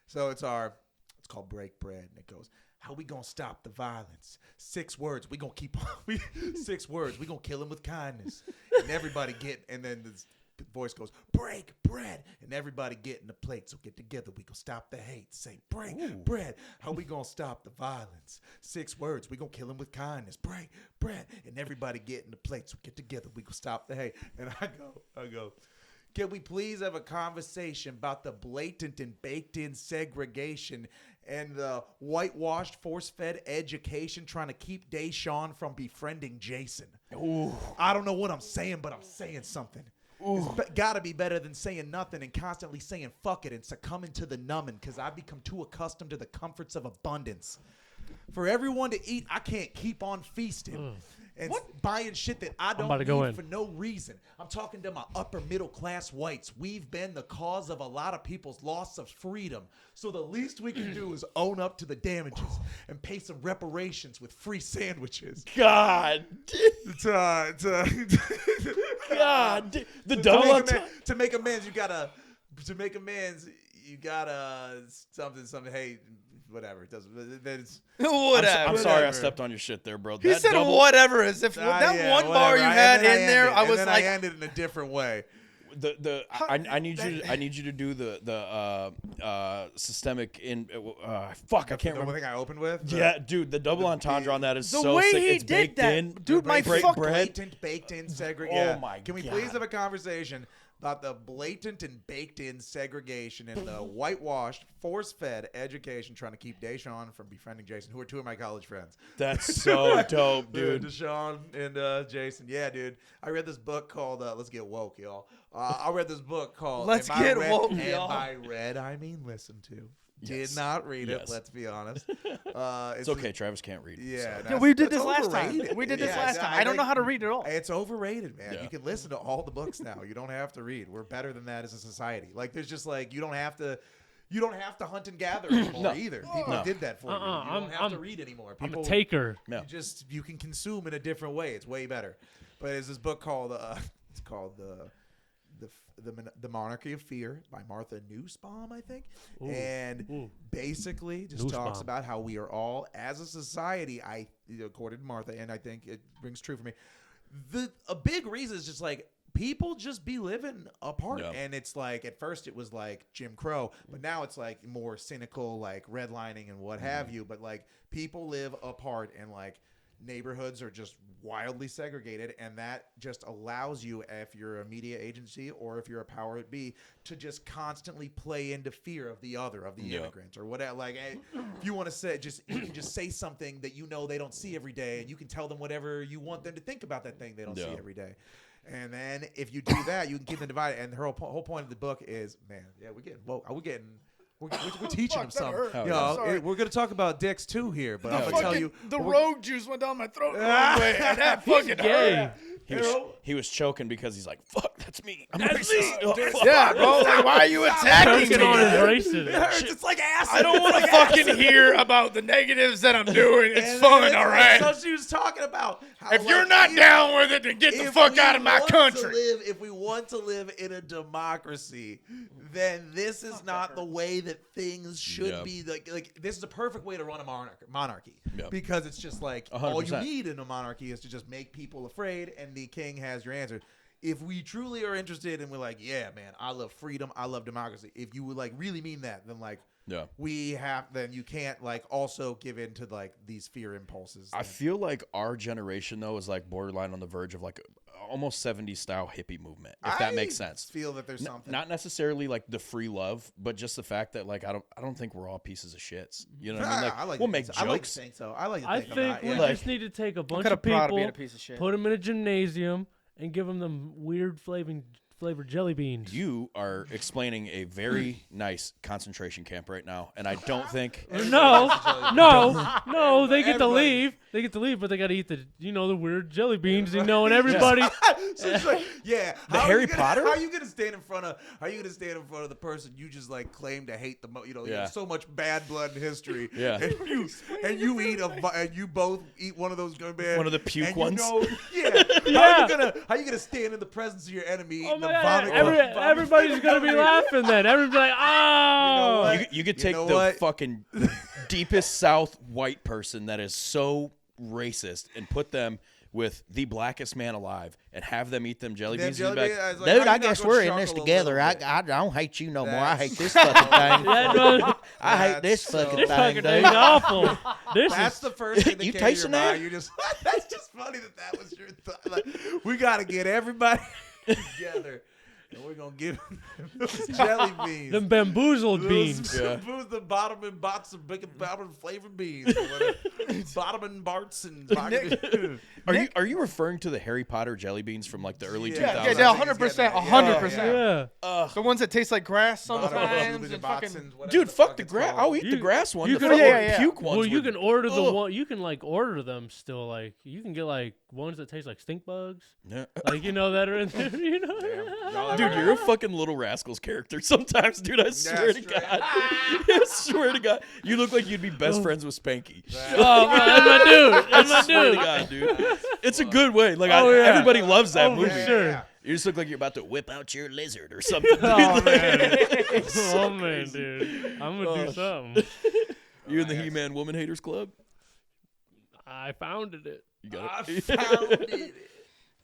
So it's called Break Bread, and it goes, how we going to stop the violence? 6 words. We going to keep on. 6 words. We going to kill him with kindness. And everybody and then the voice goes, break bread. And everybody get in the plate. So get together. We going to stop the hate. Say, break bread. How we going to stop the violence? 6 words. We going to kill him with kindness. Break bread. And everybody get in the plate. So get together. We going to stop the hate. And I go, can we please have a conversation about the blatant and baked-in segregation and the whitewashed, force-fed education trying to keep Deshaun from befriending Jason? Ooh. I don't know what I'm saying, but I'm saying something. It's got to be better than saying nothing and constantly saying fuck it and succumbing to the numbing because I've become too accustomed to the comforts of abundance. For everyone to eat, I can't keep on feasting. And buying shit that I don't need for no reason. I'm talking to my upper middle class whites. We've been the cause of a lot of people's loss of freedom. So the least we can do is own up to the damages and pay some reparations with free sandwiches. God. God. The double to make amends, you gotta something. Hey, whatever. It doesn't. Whatever. I'm sorry I stepped on your shit there, bro. He said whatever as if that one bar you had in there. I was like, I ended in a different way. I need you to do the systemic fuck, I can't remember. The thing I opened with. Yeah, dude, the double entendre on that is the so way sick. he It's did baked that, in. dude. My fuck blatant baked in segregation. Oh my Can we God. please have a conversation about the blatant and baked in segregation and the whitewashed, force-fed education trying to keep Deshaun from befriending Jason, who are 2 of my college friends. That's so dope, dude. Deshaun and Jason. Yeah, dude. I read this book called Let's Get Woke, y'all. I read this book called Let's Get Woke, and y'all. by read, I mean listen to. Yes. Did not read it, Yes. let's be honest. It's okay. Travis can't read. Yeah, so. yeah, we did it's this last time. overrated. We did this Yeah, last time. I I don't think know how to read at all. It's overrated, man. Yeah. You can listen to all the books now. You don't have to read. We're better than that as a society. Like there's just like you don't have to hunt and gather anymore either. People did that for you. You don't have to read anymore. People, I'm a taker. No. You can consume in a different way. It's way better. But there's this book called it's called the Monarchy of Fear by Martha Nussbaum, I think. Basically just talks about how we are all, as a society, according to Martha, and I think it rings true for me, a big reason is just like people just be living apart. Yeah. And it's like, at first it was like Jim Crow, but now it's like more cynical, like redlining and what have you. But like people live apart and like neighborhoods are just wildly segregated, and that just allows you, if you're a media agency or if you're a power that be, to just constantly play into fear of the other, of the immigrants or whatever. Like, if you want to say, you can just say something that you know they don't see every day, and you can tell them whatever you want them to think about that thing they don't see every day. And then if you do that, you can keep them divided. And her whole point of the book is, man, yeah, we're teaching them something. We're going to talk about dicks too here, but I'm going to tell you. The rogue juice went down my throat the wrong way. And that fucking Gay. hurt. He was choking because he's like, "Fuck, that's me. I'm That's racist. me. Oh, Dude, fuck." Yeah, bro. Like, why are you attacking Choking on his me? racism. It hurts. It's like acid. I don't It's want to like fucking acid. hear about the negatives that I'm doing. It's And fun, it's all like- right. So she was talking about how, If you're like, not if- down with it, then get the if fuck we out of my want country. if we want to live in a democracy, then this is not the way that things should Yep. be. Like this is a perfect way to run a monarchy Yep. because it's just like 100%. all you need in a monarchy is to just make people afraid, and the king has your answer. If we truly are interested and we're like, yeah, man, I love freedom, I love democracy. If you would like really mean that, then like then you can't like also give in to like these fear impulses. I feel like our generation though is like borderline on the verge of like almost 70s style hippie movement, if that makes sense. Feel that there's something. Not necessarily like the free love, but just the fact that like I don't think we're all pieces of shits. You know what I mean? Like, I like we'll to make think so. I like to jokes. think so. I like to I think, think we yeah. just need to take a bunch kinda of proud of people, being a piece of shit. put them in a gymnasium, and give them weird flavored jelly beans. You are explaining a very nice concentration camp right now, and I don't think No, they get to leave. They get to leave, but they got to eat the weird jelly beans, and everybody. So it's like, yeah, The how are Harry you gonna- Potter? How are you gonna stand in front of? How are you gonna stand in front of the person you just like claim to hate the most? You Yeah. have so much bad blood in history. Yeah. and you eat and you both eat one of those good bad. One of the puke and ones? Yeah. Yeah. How you gonna stand in the presence of your enemy? Oh eating my the God, vomit? everybody's gonna be laughing then. Everybody's like, oh. what? you could You take know the what? fucking deepest South white person that is so racist and put them with the blackest man alive and have them eat them jelly Them beans. jelly You'd be beans, I was like, Dude, how you I not guess gonna we're in this chuckle a together. little I bit? don't hate you no more. I That's- hate this fucking thing. That was- I hate this That's so fucking This thing, fucking dude. thing's awful. This That's is the first thing that You came to your tasting mind. that? You just that's just funny that was your thought. Like, we got to get everybody together, and we're gonna give them those jelly beans. them bamboozled Those beans. booze, the bottom and bots of bacon bottom flavored beans. Or whatever. Bottom and Barts and Are you referring to the Harry Potter jelly beans from like the early 2000s? Yeah, I think 100%, he's getting that. 100%. Yeah. The ones that taste like grass Bottom sometimes. and and bots fucking, and whatever Dude, fuck the it's grass. called. I'll eat the You- grass one. you The can- fucking yeah. puke ones. Well, you would- can order the Ugh. one. You can like order them still. Like you can get like ones that taste like stink bugs. Yeah. Like that are in there. Y'all Dude, ever- you're a fucking Little Rascals character sometimes, dude. I swear to straight. God. I swear to God. You look like you'd be best friends with Spanky. Oh man, that's my dude. That's my I swear to dude. God, dude. It's a good way. Like, Oh, yeah. everybody loves that Oh, for movie. sure. You just look like you're about to whip out your lizard or something. Dude. Oh man. Oh man, dude. I'm gonna do something. You in the He-Man Woman Haters Club? I founded it. You got I it. found it.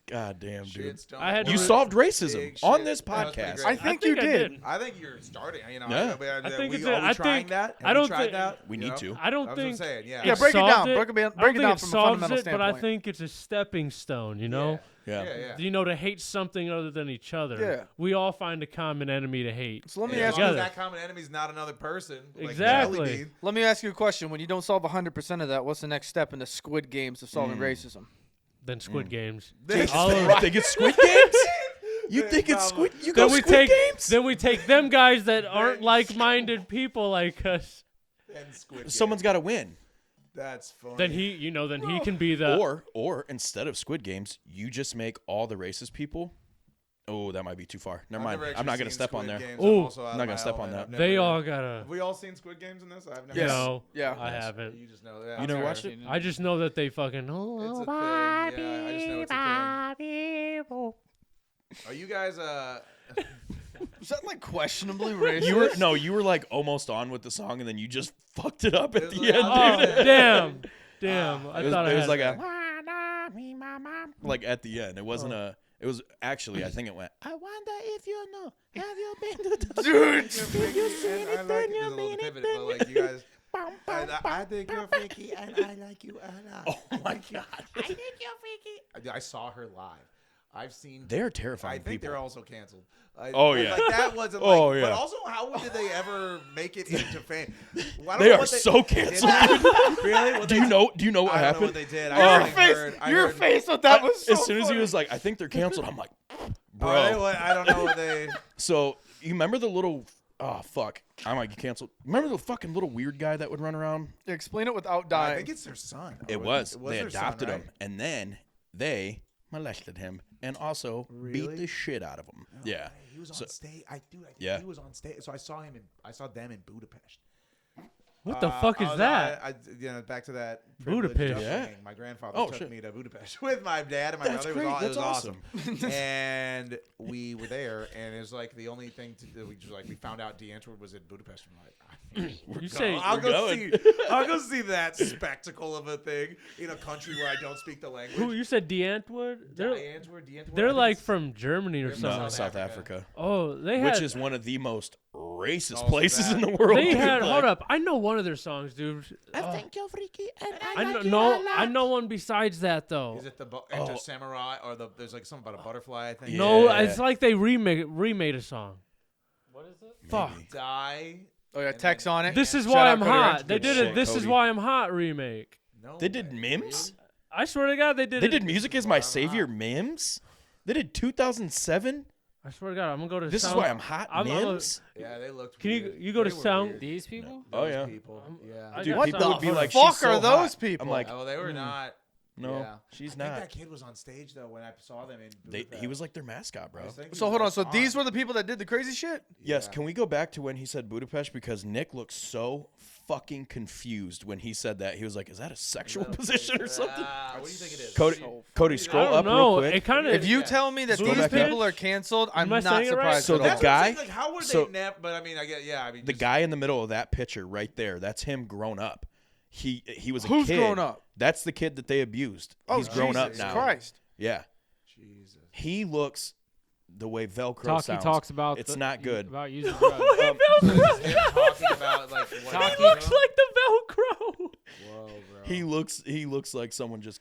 God damn, dude. Shitstone. I had to You re- solved racism Big on shit. this That was pretty podcast. great. I think you did. I think you're starting. Yeah. I think it's are a- we I trying think- that? Have I don't we tried think- that? We You need know? to. I don't That's what I'm think. saying. Yeah. Yeah, break it down. solved Break it down I don't think from it a solves fundamental it, but I standpoint. think it's a stepping stone. Yeah. Yeah. To hate something other than each other. Yeah. We all find a common enemy to hate. So let me Yeah, ask as long as Together. that common enemy is not another person. Like Exactly. jelly bean. Let me ask you a question. When you don't solve 100% of that, what's the next step in the Squid Games of solving racism? Than Squid Games. They- All of- You think it's Squid Games? You think it's Probably. Squid? You go Then we Squid take Games? then we take them guys that aren't like-minded people like us. And Squid Someone's Game. got to win. That's funny. Then he can be the Or instead of Squid Games, you just make all the racist people. Oh, that might be too far. Never I've mind. never I'm not actually gonna seen step on Squid there. Games. Ooh. also out I'm not of gonna my step on element. that. I've they never- all gotta. Have we all seen Squid Games in this? I've never. Yes. No, Yeah. I haven't. You just know that. You never I've watched never it? seen I just know that they fucking. It's a thing. Yeah, I just know it's a thing. Are you guys Is that like questionably racist? You were like almost on with the song, and then you just fucked it up at It was the like- end, Oh dude. damn! I It was, thought it I was had like that. like at the end. It wasn't a. It was actually. I think it went. I wonder if you know. Have you been to the Dude. you seen it? I like it. There's a little pivot, but like you guys. I think you're freaky, and I like you a lot. Oh my god. I think you're freaky. I saw her live. I've seen. They're I terrifying think people. they're also canceled. Oh, yeah. Like that wasn't. Oh, like, yeah. But also, how did they ever make it into fame? Well, I don't They know are what so canceled. Really? What Do they you know? Do you know what I don't know happened? what they did. Your I only face, heard- I your heard- face with that was so as soon as he funny. was like, I think they're canceled. I'm like, bro. I don't know what they. So you remember the little? Oh fuck! I might get canceled. Remember the fucking little weird guy that would run around? Explain it without I dying. think it's their son. It Or was. it They their son, adopted right? him, and then they molested him and also beat Really? the shit out of him. No yeah. way. He was on So- stage. I think Yeah. he was on stage. So I saw them in Budapest. What the fuck is that? Back to that Budapest. privileged Yeah. upbringing. My grandfather Oh, took shit. me to Budapest with my dad and my That's brother. great. It That's was awesome. And we were there, and it was like the only thing to do. We found out D'Antwoord was in Budapest. I'm like, You say I'll we're go going. I'll go see that spectacle of a thing in a country where I don't speak the language. who? You said D'Antwoord? They're D'Antwoord. they're I think like it's- from Germany or They're from something. No, South South Africa. Oh, they had. Which is one of the most racist Also places that. in the world. They dude. had. Like, Hold up, I know one of their songs, dude. you're freaky and I know one besides that though. Is it the Enter Samurai or there's like something about a butterfly? I think. No, Yeah. it's like they remade a song. What is it? Fuck. Die. Oh yeah, And text then- on it. This is Shout why out I'm Cody hot. Ranch. They Good did shit, a This is Cody. why I'm hot remake. No They did way. Mims? I swear to God, they did. They it. did Music Is My Savior Mims? They did 2007? I swear to God, I'm gonna go to. This is sound, why I'm hot I'm gonna- Mims? Yeah, they looked. Can weird. you go to They were sound- weird. These people? Oh, Those yeah. people. Yeah. I Dude, got people sound- would be the like, fuck she's so are those hot. people? I'm like, Oh, they were not. no, Yeah. she's I think not. that kid was on stage though when I saw them in. He Budapest. was like their mascot, bro. I was thinking So he hold on. was So these on. were the people that did the crazy shit? Yes, Yeah. can we go back to when he said Budapest? Because Nick looked so fucking confused when he said that. He was like, is that a sexual position or something? What do you think it is? Cody, I scroll don't up know. real quick. It kind of. If you tell me that Scroll these back up. people are canceled, I'm Am I not saying it right? surprised So at the all. That's what I'm guy- saying, like, how were so- they never? But I mean, I get. Yeah, I mean, The just- guy in the middle of that picture right there, that's him grown up. He was a Who's kid. grown up? That's the kid that they abused. Oh, He's grown up Jesus now. Christ. Yeah. Jesus. He looks the way Velcro Talkie sounds. talks about. It's not good. About using drugs. Him talking about like what He looks like the Velcro. Whoa, bro. He looks like someone just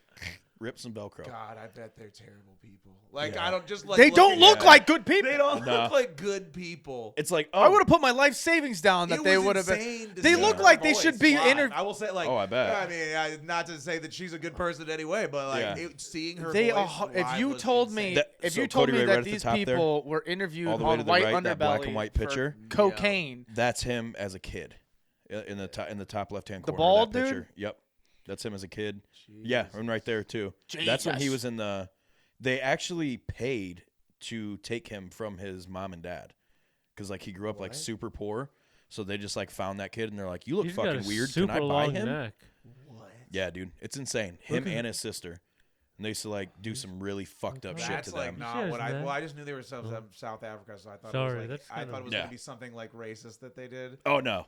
ripped some Velcro. God, I bet they're terrible people. Like Yeah. I don't just like. They don't looking look at like good people. They don't Nah. look like good people. It's like, I would have put my life savings down that It they was would have been. insane to They see look her like they voice should be live. inter- I will say, like, Oh, I bet. I mean, not to say that she's a good person anyway, but like Yeah. seeing her. They voice are, if live you was told insane. me That- if so you told Cody me Ray that right at the these top there, people were interviewed all the way on to the white right, underbelly that black and white for picture. cocaine, That's him as a kid, in the top left hand The corner. bald of that dude? picture. Yep, that's him as a kid. Yeah, and right there too. That's when he Jesus. was in the. They actually paid to take him from his mom and dad, because like he grew up like super poor. So they just like found that kid and they're like, "You look He's got fucking a weird. Can super I buy long him?" neck. Yeah, dude, it's insane. Him and his sister, and they used to like do some really fucked up shit That's to like them. not Yes, what I. man. Well, I just knew they were South Africa, so I thought Sorry, it was like that's I kind thought of- it was Yeah. gonna be something like racist that they did. Oh no,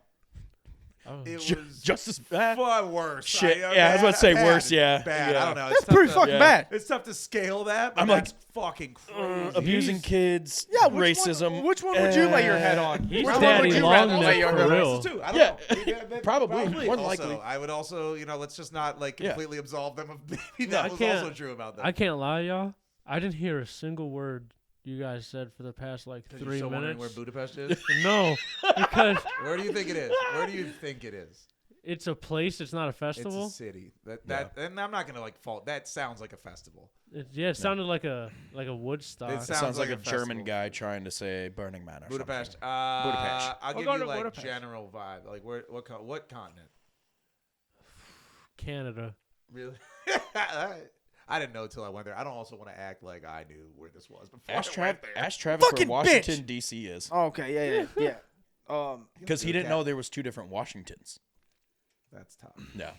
Oh. It Ju- was just as far worse. Shit, yeah, I was about to say worse, yeah, bad. yeah. I don't know. That's It's tough pretty to- fucking yeah. bad. It's tough to scale that. But I'm like, that's fucking crazy. abusing kids, Yeah, racism. Which one would you lay your head on? He's Which one Daddy would you Long rather Neck lay your for head on? real. Too. I don't Yeah. know. Probably, more than Also, likely. I would also, let's just not like Yeah. completely absolve them of maybe No, that I was can't- also true about them. I can't lie, y'all. I didn't hear a single word you guys said for the past like 'Cause 3 you're still wondering minutes. where Budapest is. No, because Where do you think it is? Where do you think it is? it's a place. It's not a It's festival. a city. And I'm not gonna like fault. That sounds like a festival. It sounded like a Woodstock. It's- It sounds like a festival. German guy trying to say Burning Man or Budapest. something. Budapest. I'll give go you to like Budapest. general vibe. Like what continent? Canada. Really? I didn't know till I went there. I don't also want to act like I knew where this was before Ask, I went there. ask Travis Fucking where Washington bitch. D.C. is, Okay, yeah. because he didn't know there was 2 different Washingtons. That's tough. No,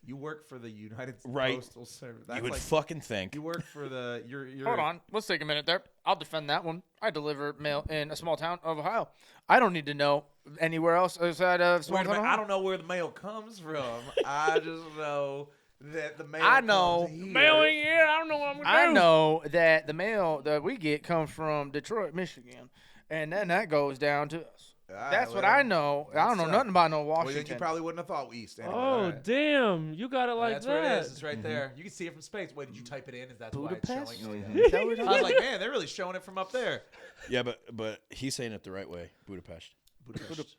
You work for the United Right. Postal Service. That's you would like, fucking think. you work for the. You're Hold on. Let's take a minute there. I'll defend that one. I deliver mail in a small town of Ohio. I don't need to know anywhere else outside of small Wait a town minute, Ohio. I don't know where the mail comes from. I just know that the mail. I know. comes here. Mailing here. I don't know what I'm gonna I do. know that the mail that we get comes from Detroit, Michigan, and then that goes down to us. That's what I know. I don't know nothing about no Well, then you Washington. probably wouldn't have thought east. Anyway. Oh All right. damn! You got it like That's that. where it is. It's right there. You can see it from space. Wait, did you type it in? Is that why it's Budapest? showing? Oh, Is that what yeah. it I was is? like, man, they're really showing it from up there. Yeah, but he's saying it the right way. Budapest. Budapest.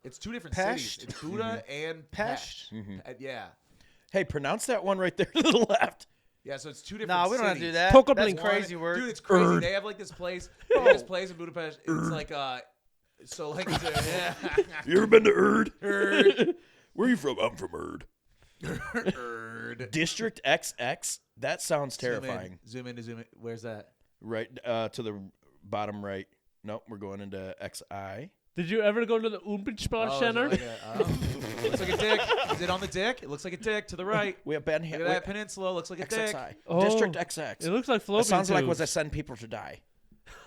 It's 2 different Pest? cities. It's Buda and Pest? Pest. Yeah. Hey, pronounce that one right there to the left. Yeah, so it's 2 different Nah, we don't have to cities. do that. Toka That's Blink. crazy word. Dude, it's crazy. Erd. They have like this place. They have this place in Budapest. It's like You ever been to Erd? Erd. Where are you from? I'm from Erd. District XX. That sounds terrifying. Zoom in. Where's that? Right to the bottom right. Nope, we're going into XI. Did you ever go to the Umpenspar Center? Looks like a dick. Is it on the dick? It looks like a dick to the right. We have been Look here. at that peninsula. Looks like a dick. XXI. Oh. District XX. It looks like That fallopian sounds like tubes. was I send people to die.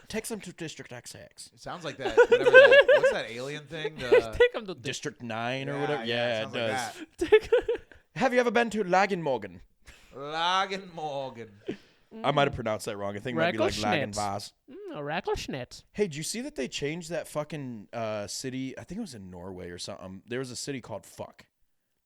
Take them to District XX. It sounds like that. Whatever that. What's that alien thing? Take 'em to District 9 or Yeah, whatever. Yeah, it sounds like does. that. Take Have you ever been to Lagenmorgen? Lagenmorgen. I might have pronounced that wrong. I think it might be like Rackelschnitz. Lagenvaz. a Rackelschnitz. Hey, did you see that they changed that fucking city? I think it was in Norway or something. There was a city called Fuck.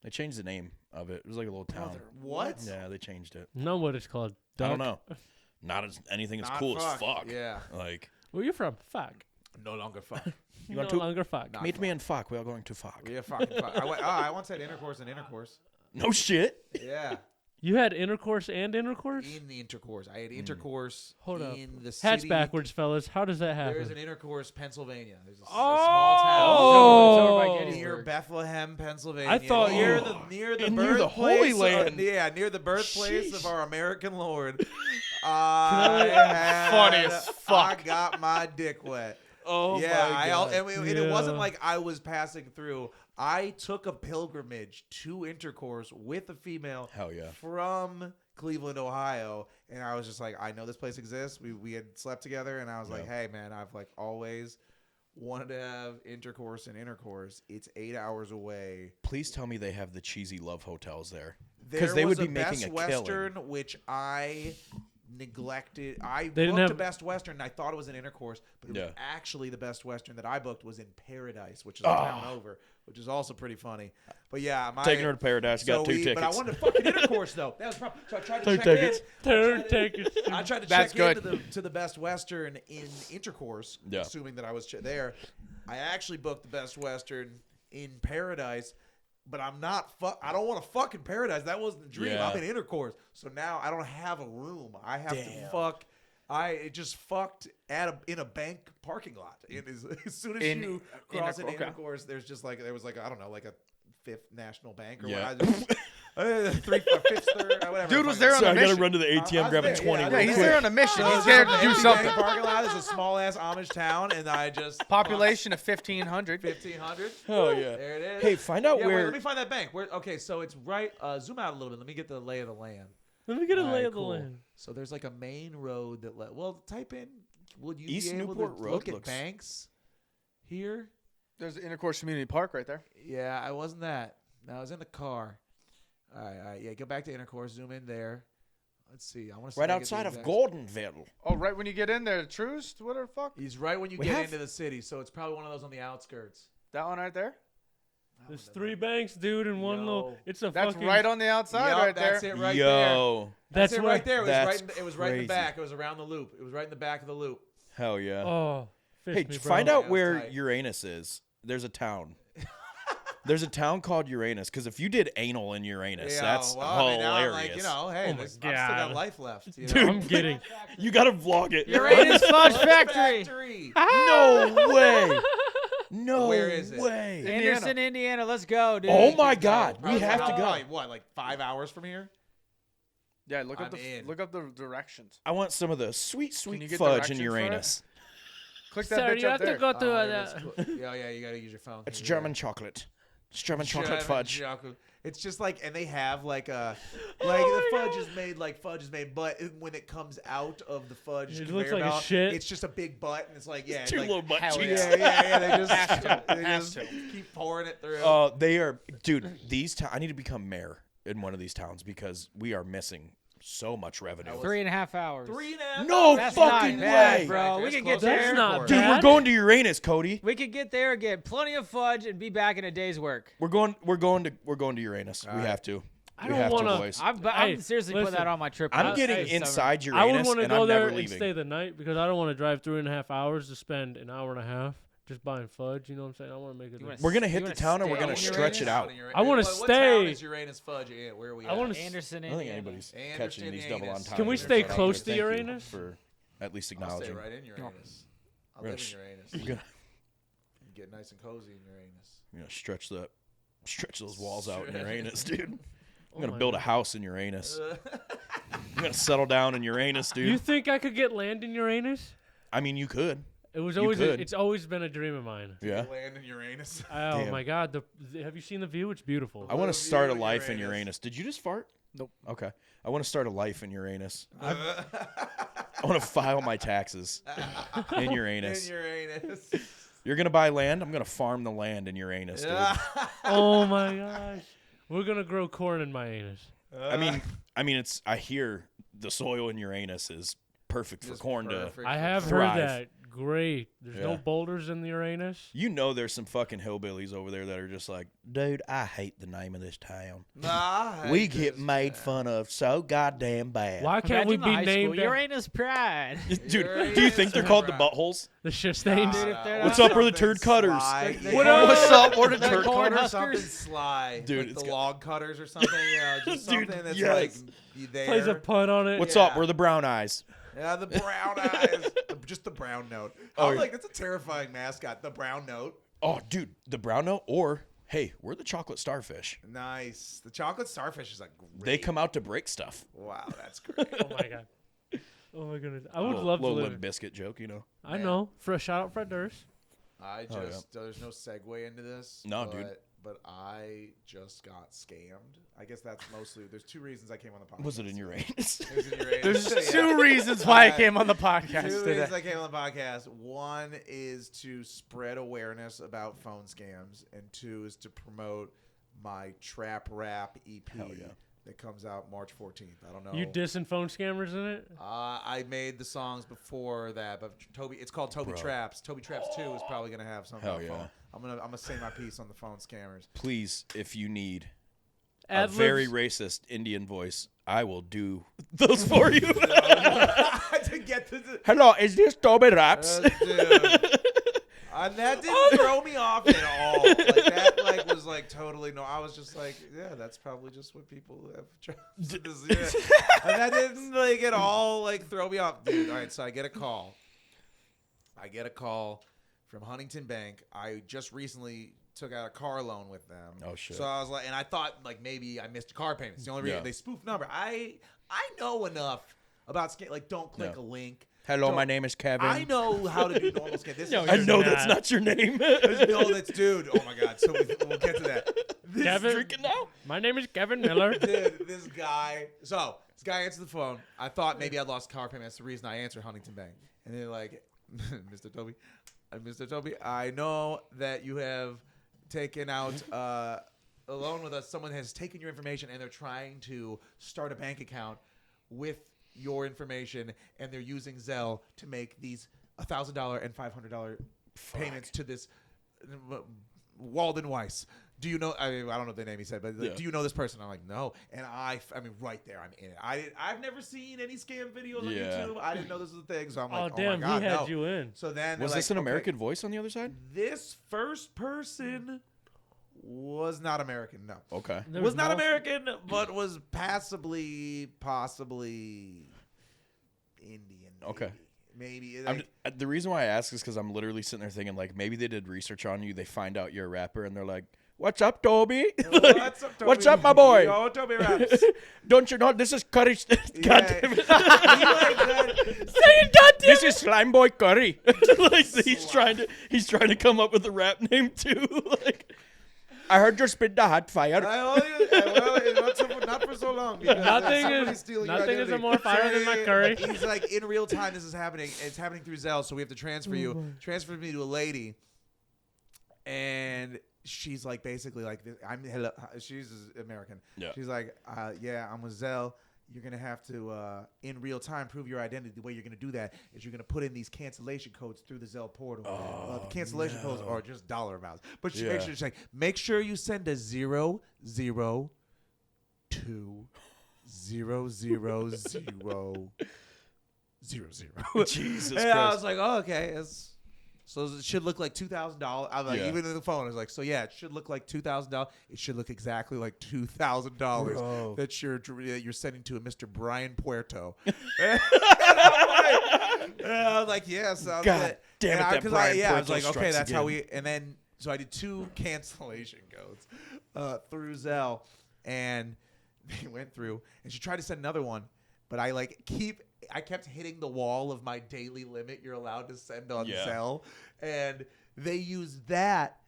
They changed the name of it. It was like a little town. What? Yeah, they changed it. Know what it's called? I don't Duck. know. Not as anything as Not cool fuck. as fuck. Yeah. Like, Where you from? Fuck. No longer fuck. you No want to longer fuck. Not meet me in Fuck? We are going to Fuck. We are fucking fuck. I once had intercourse in intercourse. No shit. Yeah. You had intercourse and intercourse? In the intercourse. I had intercourse Hold up. in the Hats city. backwards, fellas. How does that happen? There's an intercourse, Pennsylvania. There's a small Oh! town It's over by near Gettysburg. Bethlehem, Pennsylvania. I thought near you- the Near the birthplace Holy of- Land. near the birthplace of Sheesh. our American Lord. Funny as fuck. I got my dick wet. Oh Yeah, and it wasn't Yeah. like I was passing through. I took a pilgrimage to intercourse with a female Hell yeah. from Cleveland, Ohio, and I was just like, I know this place exists. We had slept together, and I was like, hey man, I've like always wanted to have intercourse and intercourse. It's 8 hours away. Please tell me they have the cheesy love hotels there. There Because they was would be a making Best a Western, killing. which I neglected. I They didn't booked a have- Best Western, and I thought it was an intercourse, but it was Yeah. actually the Best Western that I booked was in Paradise, which is a town over, which is also pretty funny. But yeah, Taking her to Paradise. Got two tickets. But I wanted to fucking intercourse though. That was the problem. So I tried to Two check tickets. in. Third tickets. I tried to That's check good. into to the Best Western in intercourse, Yeah. assuming that I was there. I actually booked the Best Western in Paradise, but I'm not. I don't want to fuck in Paradise. That wasn't the dream. Yeah. I'm in intercourse, so now I don't have a room. I have to Damn. fuck. It just fucked in a bank parking lot. It is as soon as In- you cross into okay. intercourse, there's just like there was like I don't know like a Fifth National Bank or Yeah. Fifth Third or whatever. Dude was there on So a I gotta mission. run to the ATM, was grab a there, 20 yeah, real Yeah, he's quick. there on a mission. So He's there to the do bank something. Parking lot is a small ass Amish town, and I just Population of 1,500. 1,500. Hell yeah. There it is. Hey, find out Yeah, wait, where. let me find that bank. Okay, so it's right. Zoom out a little bit. Let me get the lay of the land. Let me get a All lay right, of the cool. land. So there's like a main road that well, type in. Would you East be able Newport to Road look at looks- banks here? There's the Intercourse Community Park right there. Yeah, I wasn't that. No, I was in the car. All right. Yeah, go back to intercourse. Zoom in there. Let's see. I want to see Right if I get the outside of exact- Goldenville. Oh, right when you get in there, Truce, whatever the fuck. He's right when you We get have- into the city, so it's probably one of those on the outskirts. That one right there. There's 3 banks, dude, in one little. Yo. It's a That's fucking. right on the outside Yup, right there. that's it right there. Yo. That's That's it where- right there. It was That's right. It was right in crazy. the back. It was around the loop. It was right in the back of the loop. Hell yeah. Oh. Fish Hey, me, bro. find out Yeah, where that's tight. Uranus is. There's a town. There's a town called Uranus, because if you did anal in Uranus, that's well, I mean, now I'm hilarious. like, you know, hey, Oh my I've still God. got life left. You know? Dude. I'm kidding. You gotta vlog it. Uranus Fudge Factory. Factory. No way. No Where is it? way. Anderson, Indiana. Let's go, dude. Oh my God, we Probably have to go. probably, what, like 5 hours from here? Yeah, look up I'm in. look up the directions. I want some of the sweet, you sweet get fudge in directions for it? Uranus. Click that Sir, bitch you up have to there. go to That's cool. Yeah, you got to use your phone. It's Here, German chocolate. It's German chocolate fudge. chocolate. It's just like, and they have like a, like the fudge is made like fudge is made, but when it comes out of the fudge It conveyor looks like a belt, shit. it's just a big butt, and it's like, yeah, it's Two like, little butt hell cheeks. yeah, they just, they Has just to. keep pouring it through. They are, dude. I need to become mayor in one of these towns because we are missing so much revenue. 3.5 hours. 3.5 No That's fucking not bad, way. bro. We That's can get close to That's there. not airport. Dude, bad. we're going to Uranus, Cody. We could get there, get plenty of fudge, and be back in a day's work. We're going to Uranus. We right. have to. I We don't have to, wanna- boys. I'm Hey, seriously putting listen. that on my trip. I'm getting this summer. inside I would Uranus want to and go I'm there never and leaving. stay the night because I don't want to drive 3.5 hours to spend an hour and a half just buying fudge. You know what I'm saying? I want to make it. You wanna We're gonna You hit wanna the town and we're stay gonna in stretch it out. I wanna What town stay. is Uranus fudge in? Where are we I at? wanna Anderson, I don't think Indiana. anybody's Anderson, catching these double Uranus. entendres. Can we Thank stay you. close to Thank you Uranus? for at least I'll stay acknowledging. right in Uranus. I'll We're live gonna in Uranus. We're gonna, Get nice and cozy in Uranus. stretch those walls out in Uranus, dude. I'm gonna my build a God. house in Uranus. I'm gonna settle down in Uranus, dude. You think I could get land in Uranus? I mean, you could. It was You always could. it's always been a dream of mine. Yeah. Land in Uranus. Oh Damn. my God! Have you seen the view? It's beautiful. I want What to a start a view of life in Uranus. Uranus. Did you just fart? Nope. Okay. I want to start a life in Uranus. I want to file my taxes in Uranus. In Uranus. You're gonna buy land. I'm gonna farm the land in Uranus, dude. Oh my gosh! We're gonna grow corn in my anus. I mean, it's. I hear the soil in Uranus is perfect for Just corn perfect. I have Thrive. heard that. Great. There's no Yeah. boulders in the Uranus. You know, there's some fucking hillbillies over there that are just like, dude, I hate the name of this town. Nah, We get made fun of so goddamn bad. Why can't we be named Uranus Pride? Dude, do you think they're called the buttholes? the shit stains? Dude, if they're What's not up, we're the Something turd cutters. sly. What Yeah. up? What's up, we're the They're turd corn cutters. Something huskers? sly, Dude, like it's the got- log cutters or something. Just Dude, something that's yes. like be there. Plays a pun on it. What's Yeah. up? We're the brown eyes. Yeah, the brown eyes. Just the brown note. Oh, I'm yeah. like, that's a terrifying mascot. The brown note. Oh, dude, the brown note, or hey, we're the chocolate starfish. Nice. The chocolate starfish is like great. They come out to break stuff. Wow, that's great. Oh my God. Oh my goodness. I would Little- love to little live. Limp Biscuit joke, you know. I know. For a shout out, Fred Durst. I Oh, just there's no segue into this. No, but, dude. But I just got scammed. I guess that's mostly. There's two reasons I came on the podcast. Was it in Uranus? It was in Uranus. There's Yeah. two reasons why I Uh, came on the Two podcast reasons today. I came on the podcast. One is to spread awareness about phone scams, and two is to promote my trap rap EP Hell yeah. that comes out March 14th. I don't know. You dissing phone scammers in it? I made the songs before that, but Toby, it's called Toby Bro. Traps. Toby Traps 2 is probably gonna have something. Hell on yeah. phone. I'm gonna say my piece on the phone scammers. Please, if you need a Ad-libs? very racist Indian voice, I will do those for you. To get to the Hello, is this TobyRaps? dude. That didn't throw me off at all. Like that, like was like totally no. I was just like, yeah, that's probably just what people have tried. Yeah. And that didn't like at all like throw me off, dude. All right, so I get a call. From Huntington Bank. I just recently took out a car loan with them. Oh, shit. So I was like, and I thought like maybe I missed a car payment. It's the only reason Yeah. they spoof number. I know enough about scam. Like, don't click a link. Hello, Don't- my name is Kevin. I know how to do normal scam. This No, is I you're know not. that's not your name. no, that's dude. Oh my god. So we'll get to that. This Kevin? Drinking now? My name is Kevin Miller. dude, this guy. So this guy answered the phone. I thought maybe I'd lost car payment. That's the reason I answered Huntington Bank. And they're like, Mr. Toby, I know that you have taken out a loan with us. Someone has taken your information and they're trying to start a bank account with your information, and they're using Zelle to make these $1,000 and $500 payments to this Walden Weiss. Do you know? I don't know the name he said, but like, Yeah. do you know this person? I'm like, no. And I mean, right there, I'm in it. I've never seen any scam videos on Yeah. YouTube. I didn't know this was a thing, so I'm Oh like, damn, oh my god, he had no. you in. So then Was they're this like, an okay, American voice on the other side? This first person was not American. No. Okay. There Was not no- American, but was possibly Indian. Okay. Maybe. The reason why I ask is because I'm literally sitting there thinking, like, maybe they did research on you. They find out you're a rapper, and they're like, "What's up, Toby? What's up, Toby? What's up, my boy? Yo, TobyRaps. Don't you know this is Curry? God damn it. Yeah. This is Slime Boy Curry. Like he's trying to come up with a rap name too. Like, I heard you spit the hot fire. Well, not for so long. Because somebody's stealing your Nothing is identity. more fire than my curry. He's like, in real time, this is happening. It's happening through Zelle, so we have to transfer transfer me to a lady, and she's like, basically like, hello. She's American. Yeah. She's like, yeah, I'm with Zelle. You're gonna have to, in real time, prove your identity. The way you're gonna do that is you're gonna put in these cancellation codes through the Zelle portal. The cancellation codes are just dollar amounts, but she makes sure she's like, make sure you send a 002 000 Jesus And I Christ. was like, oh, okay. So it should look like $2,000. I'm like, Yeah. even in the phone, I was like, so yeah, it should look like $2,000. It should look exactly like $2,000 Bro. that you're sending to a Mr. Brian Puerto. And I was like, yes. I was God like, damn it, and that because Brian I was Puerto like, okay, strikes that's how again. we. And then so I did 2 cancellation codes through Zelle, and They went through, and she tried to send another one, but I kept hitting the wall of my daily limit you're allowed to send on Zelle, and they used that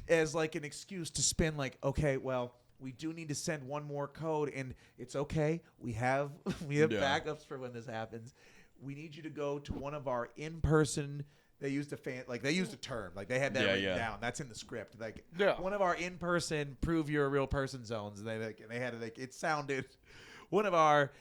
as like an excuse to spin like, okay, well, we do need to send one more code, and it's okay. We have backups for when this happens. We need you to go to one of our in-person. They used a term, like they had that written down. That's in the script. Like one of our in-person prove you're a real person zones. They had it sounded one of our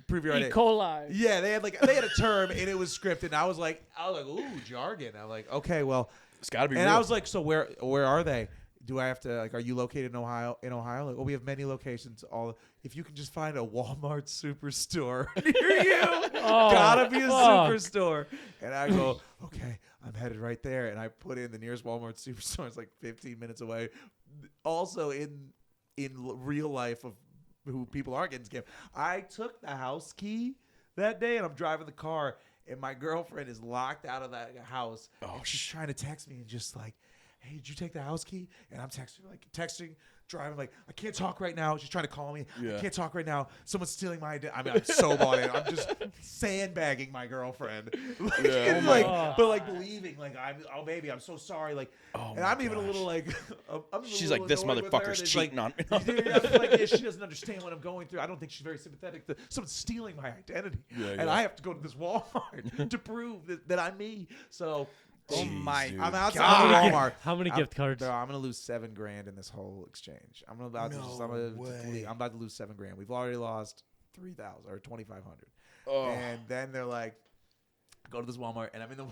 prove your E. identity. coli. Yeah, they had a term and it was scripted. And I was like, ooh, jargon. I'm like, okay, well, It's got to be and real. I was like, so where are they? Do I have to are you located in Ohio? Like, we have many locations. If you can just find a Walmart superstore near you, gotta be a superstore. And I go, okay, I'm headed right there. And I put in the nearest Walmart superstore. It's like 15 minutes away. Also in real life of who people are getting scammed. I took the house key that day, and I'm driving the car, and my girlfriend is locked out of that house. And she's trying to text me and just like, hey, did you take the house key? And I'm texting, driving, like, I can't talk right now. She's trying to call me. I can't talk right now. Someone's stealing my identity. I mean, I'm so bought in. I'm just sandbagging my girlfriend. But believing, like, baby, I'm so sorry. Like, and I'm even a little like, she's like, this motherfucker's cheating on me. She doesn't understand what I'm going through. I don't think she's very sympathetic to someone stealing my identity. And I have to go to this Walmart to prove that I'm me. So, dude. I'm outside of Walmart. How many gift cards? Bro, I'm gonna lose $7,000 in this whole exchange. I'm about to lose $7,000. We've already lost 3,000 or 2,500. And then they're like, go to this Walmart, and I'm in the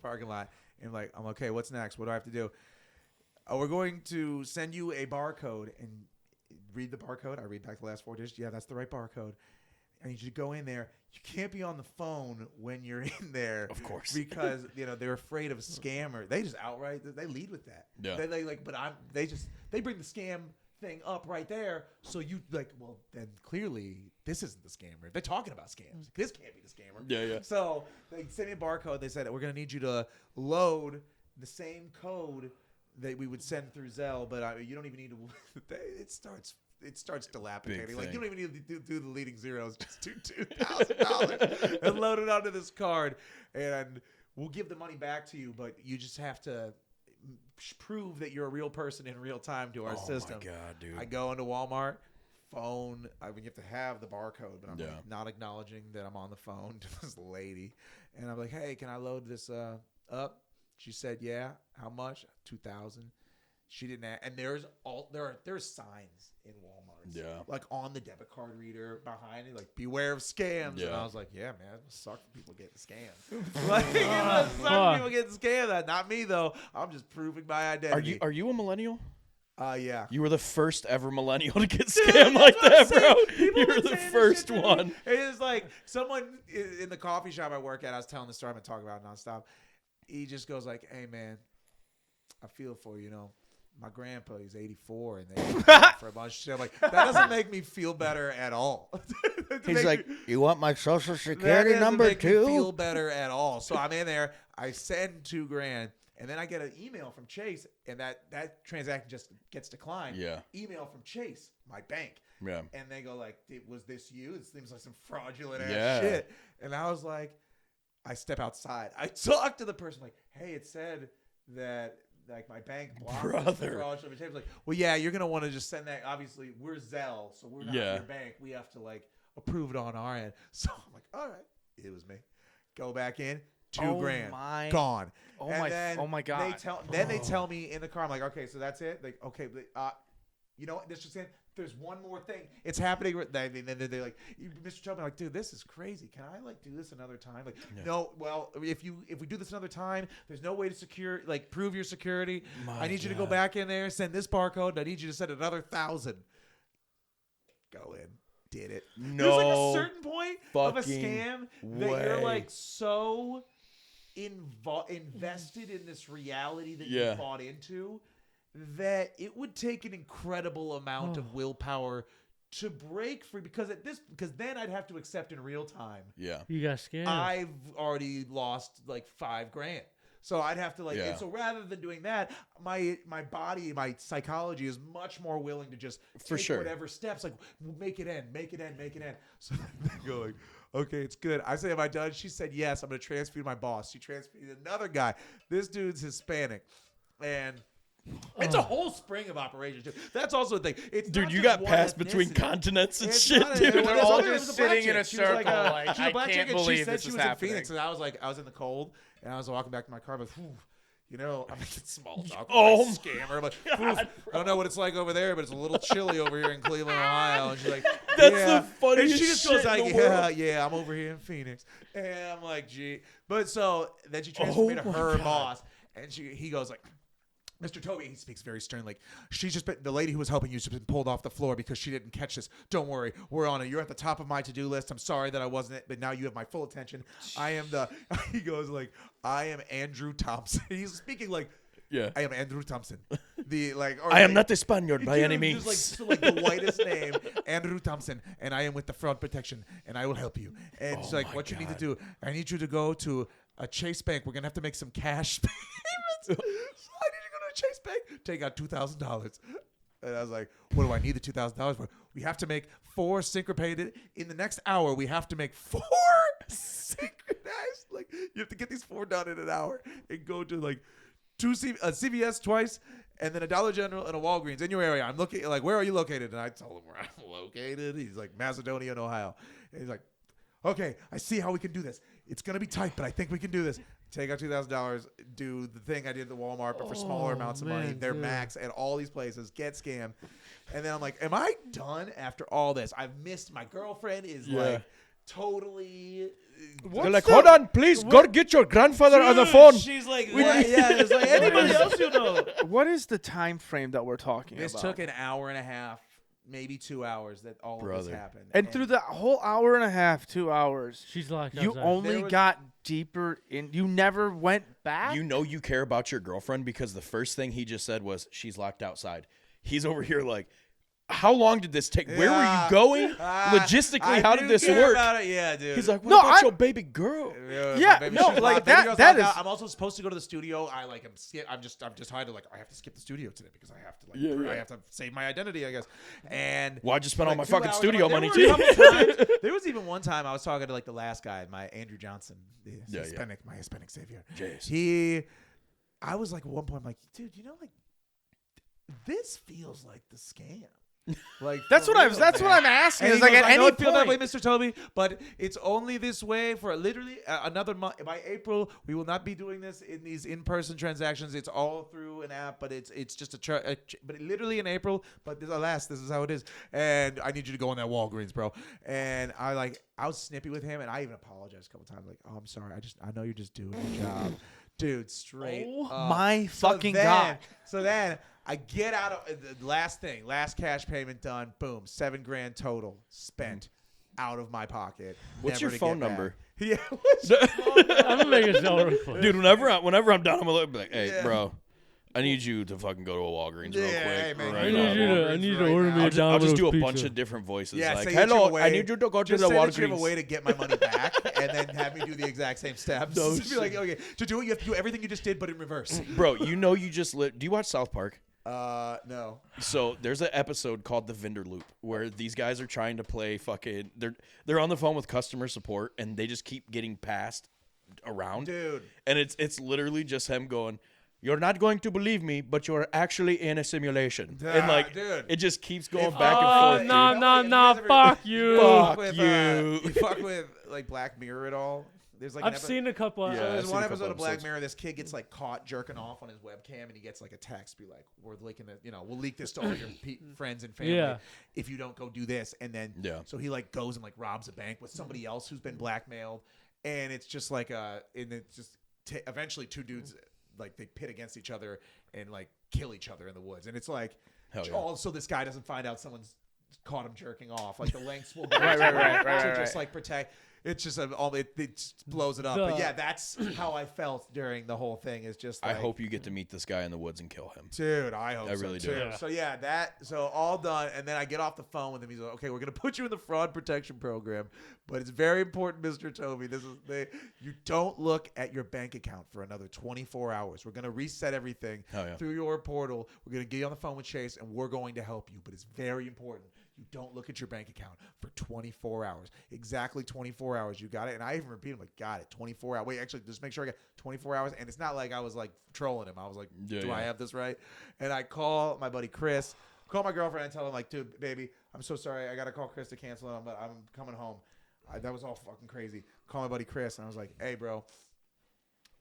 parking lot, and I'm okay. What's next? What do I have to do? We're going to send you a barcode, and read the barcode. I read back the last 4 digits. Yeah, that's the right barcode. I need you to go in there. You can't be on the phone when you're in there, of course, because they're afraid of a scammer. They just outright lead with that. Yeah. They bring the scam thing up right there. So you well, then clearly this isn't the scammer. They're talking about scams. This can't be the scammer. Yeah. So they sent me a barcode. They said, we're gonna need you to load the same code that we would send through Zelle, but you don't even need to. It starts dilapidating. Like, you don't even need to do the leading zeros. Just do $2,000 and load it onto this card, and we'll give the money back to you. But you just have to prove that you're a real person in real time to our system. Oh my god, dude! I go into Walmart, phone. You have to have the barcode, but I'm not acknowledging that I'm on the phone to this lady, and I'm like, "Hey, can I load this up?" She said, "Yeah." How much? 2,000. She didn't ask, and there's signs in Walmart, like on the debit card reader behind it, like beware of scams. And I was like, yeah, man, it must suck for people getting scammed. Like, it must suck for people getting scammed. Not me though. I'm just proving my identity. Are you a millennial? Yeah. You were the first ever millennial to get scammed like that, bro. You were the first one. It's like someone in the coffee shop I work at. I was telling the story. I'm gonna talk about it nonstop. He just goes like, "Hey, man, I feel for you, my grandpa, he's 84, and they for a bunch of shit." I'm like, that doesn't make me feel better at all. He's like, you want my social security number make me too? feel better at all. So I'm in there. I send $2,000, and then I get an email from Chase, and that transaction just gets declined. Yeah. Email from Chase, my bank. Yeah. And they go like, "Was this you?" It seems like some fraudulent ass shit. And I was like, I step outside. I talk to the person like, "Hey, it said that." Like, my bank blocked Brother. like, well, yeah, you're gonna want to just send that. Obviously, we're Zelle, so we're not your bank. We have to approve it on our end. So I'm like, all right, it was me. Go back in, $2,000 gone. Oh my god. They tell me in the car. I'm like, okay, so that's it. Like, okay, but, you know what? This just in. There's one more thing. It's happening. They're like, Mr. Tubman, like, dude, this is crazy. Can I do this another time? Like, no. Well, if we do this another time, there's no way to prove your security. I need you to go back in there, send this barcode. I need you to send another 1,000. Go in. Did it. No. There's a certain point of a scam that you're so invested in this reality that you bought into, that it would take an incredible amount of willpower to break free, because then I'd have to accept in real time. Yeah. You got scammed. I've already lost $5,000. So I'd have to like, Yeah. and so rather than doing that, my body, my psychology is much more willing to just For take sure. whatever steps, like make it end. So they go like, okay, it's good. I say, am I done? She said, yes, I'm going to transfer you to my boss. She transferred me to another guy. This dude's Hispanic. And it's a whole spring of operations. Dude. That's also the thing. It's Dude, not you just got one passed between ethnicity. continents and It's shit, not a- dude. it was- They're it was all a- it was just a black sitting in chick. a She was like circle, like, she was a I black can't chick, and she believe said this she is was in happening. Phoenix, and I was in the cold, and I was walking back to my car, but whew, you know, I'm making small talk. Oh With my scammer, but whew, I don't know what it's like over there, but it's a little chilly over here in Cleveland, Ohio. And she's like, That's yeah. the funniest And she just shit goes in like, the yeah, world. yeah, I'm over here in Phoenix, and I'm like, gee, but so then she transferred me to Oh my her God. boss, and he goes like, Mr. Toby, he speaks very stern, like, she's just been, the lady who was helping you has been pulled off the floor because she didn't catch this. Don't worry, we're on it. You're at the top of my to-do list. I'm sorry that I wasn't it, but now you have my full attention. He goes like, I am Andrew Thompson. He's speaking like, Yeah. I am Andrew Thompson. Or I am like- not a Spaniard by Dude, any just means. like the whitest name, Andrew Thompson, and I am with the fraud protection, and I will help you. And she's like, my what you need to God. do, I need you to go to a Chase Bank. We're going to have to make some cash payments. So I need you to go to a Chase Bank, take out $2,000. And I was like, what do I need the $2,000 for? We have to make 4 syncopated. In the next hour, we have to make 4 synchronized. Like, you have to get these 4 done in an hour and go to like CVS twice, and then a Dollar General and a Walgreens in your area. I'm looking like, where are you located? And I told him where I'm located. He's like, Macedonia, Ohio. And he's like, okay, I see how we can do this. It's gonna be tight, but I think we can do this. Take out $2,000, do the thing I did at the Walmart, but for smaller amounts of money. man, They're dude. max at all these places. Get scammed, and then I'm like, am I done after all this? I've missed my girlfriend. Is Yeah. like totally. They're like, hold on, please, go get your grandfather on the Dude, phone. She's like, yeah, it's like anybody else you know. What is the time frame that we're talking This about? took an hour and a half, maybe 2 hours that all of Brother. this happened. And through the whole hour and a half, 2 hours, She's locked you outside. only There was- got deeper in. You never went back. You know you care about your girlfriend because the first thing he just said was, she's locked outside. He's over here like, how long did this take? Where were Yeah. you going? Logistically, how did this work? Yeah, dude. He's like, what No, about I- your baby girl? Yeah, baby, no, she's like locked- baby that- girl's that locked out. is- I'm also supposed to go to the studio. I'm just decided like I have to skip the studio today because I have to Yeah. I have to save my identity, I guess. And Why'd you spend all my 2 fucking hours, studio there money were too? a couple times- there was even one time I was talking to like the last guy, my Andrew Johnson, the Yeah. my Hispanic savior. Jace. I was like at one point, I'm like, dude, you know, like this feels like the scam. Like that's for what I real, was. That's man. what I'm asking. And It's he like goes, at I know any it feels that way, point. Mr. Toby, but it's only this way for literally another month. By April, we will not be doing this in these in-person transactions. It's all through an app, but it's just but literally in April. But alas, this is how it is. And I need you to go on that Walgreens, bro. And I was snippy with him, and I even apologized a couple times. Like, oh, I'm sorry. I know you're just doing your job, dude. Straight. Oh up. my So fucking then- God. So then I get out of the last cash payment done. Boom, $7,000 total spent out of my pocket. What's never your to phone get back. number? Yeah. what's your phone number? I'm gonna make a cell real quick. Dude, whenever I'm done, I'm gonna look like, hey, Yeah. bro, I need you to fucking go to a Walgreens real Yeah, quick. hey, man, right I you now. need you to. I Walgreens need you to right order now. me a I'll just Domino's do a pizza. bunch of different voices. Yeah, like, say that you have a hello, way- I need you to go to Just the say that you have a Walgreens. way to get my money back, and then have me do the exact same steps. No Just be like, okay, to do it, you have to do everything you just did, but in reverse. Bro, you know you just live. Do you watch South Park? No. So there's an episode called The Vendor Loop where these guys are trying to play fucking. They're on the phone with customer support and they just keep getting passed around. Dude. And it's literally just him going, "You're not going to believe me, but you're actually in a simulation." And like, dude. it just keeps going If- back Oh, and forth. no, dude. no, If you no, guys ever- fuck you. Fuck with, you. You fuck with like Black Mirror at all? There's like I've seen a couple. Yeah. So I've there's seen one a couple episode of Black episodes. Mirror. This kid gets like caught jerking off on his webcam, and he gets like a text, be like, "We're leaking it. We'll leak this to all your friends and family Yeah. if you don't go do this." And then, Yeah. so he like goes and like robs a bank with somebody else who's been blackmailed, and it's just like and it's just eventually two dudes like they pit against each other and like kill each other in the woods, and it's like, Hell yeah. oh, so this guy doesn't find out someone's caught him jerking off, like the lengths will go Right, to right, right, just right. like protect. It's just it just blows it up. But yeah, that's how I felt during the whole thing. Is just I like, hope you get to meet this guy in the woods and kill him. dude, I hope I so really do. too. Yeah. So yeah, so all done, and then I get off the phone with him. He's like, okay, we're gonna put you in the fraud protection program, but it's very important, Mr. Toby. You don't look at your bank account for another 24 hours. We're gonna reset everything through your portal. We're gonna get you on the phone with Chase, and we're going to help you. But it's very important. You don't look at your bank account for 24 hours. Exactly 24 hours. You got it? And I even repeated, I'm like, got it. 24 hours. Wait, actually, just make sure I got 24 hours. And it's not like I was like trolling him. I was like, do I have this right? And I call my buddy Chris, call my girlfriend and tell him like, dude, baby, I'm so sorry. I got to call Chris to cancel it. I'm coming home. That was all fucking crazy. Call my buddy Chris. And I was like, hey, bro,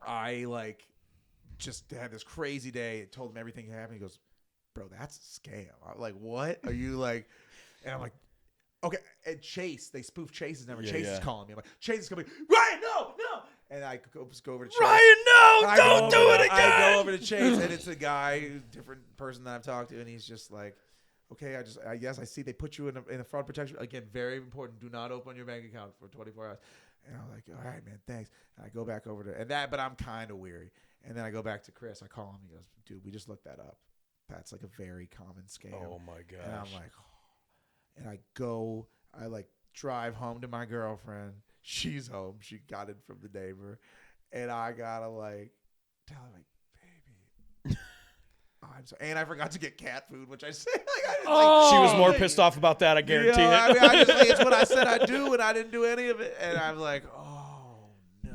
I like just had this crazy day. I told him everything that happened. He goes, bro, that's a scam. I'm like, what? Are you like... And I'm like, okay. And Chase, they spoof Chase's number. Chase is calling me. I'm like, Chase is coming. Ryan, no. And I just go over to Chase. Ryan, no, don't do it again. I go over to Chase, and it's a guy, different person that I've talked to, and he's just like, okay, I guess I see they put you in a fraud protection. Again, very important. Do not open your bank account for 24 hours. And I'm like, all right, man, thanks. And I go back over to but I'm kind of weary. And then I go back to Chris. I call him. He goes, dude, we just looked that up. That's like a very common scam. Oh my gosh. And I'm like, and I like drive home to my girlfriend. She's home. She got it from the neighbor. And I gotta like tell her like, baby, I'm sorry. And I forgot to get cat food, which I said she was more pissed off about that, I guarantee it. I mean, it's what I said I'd do, and I didn't do any of it. And I'm like, oh no.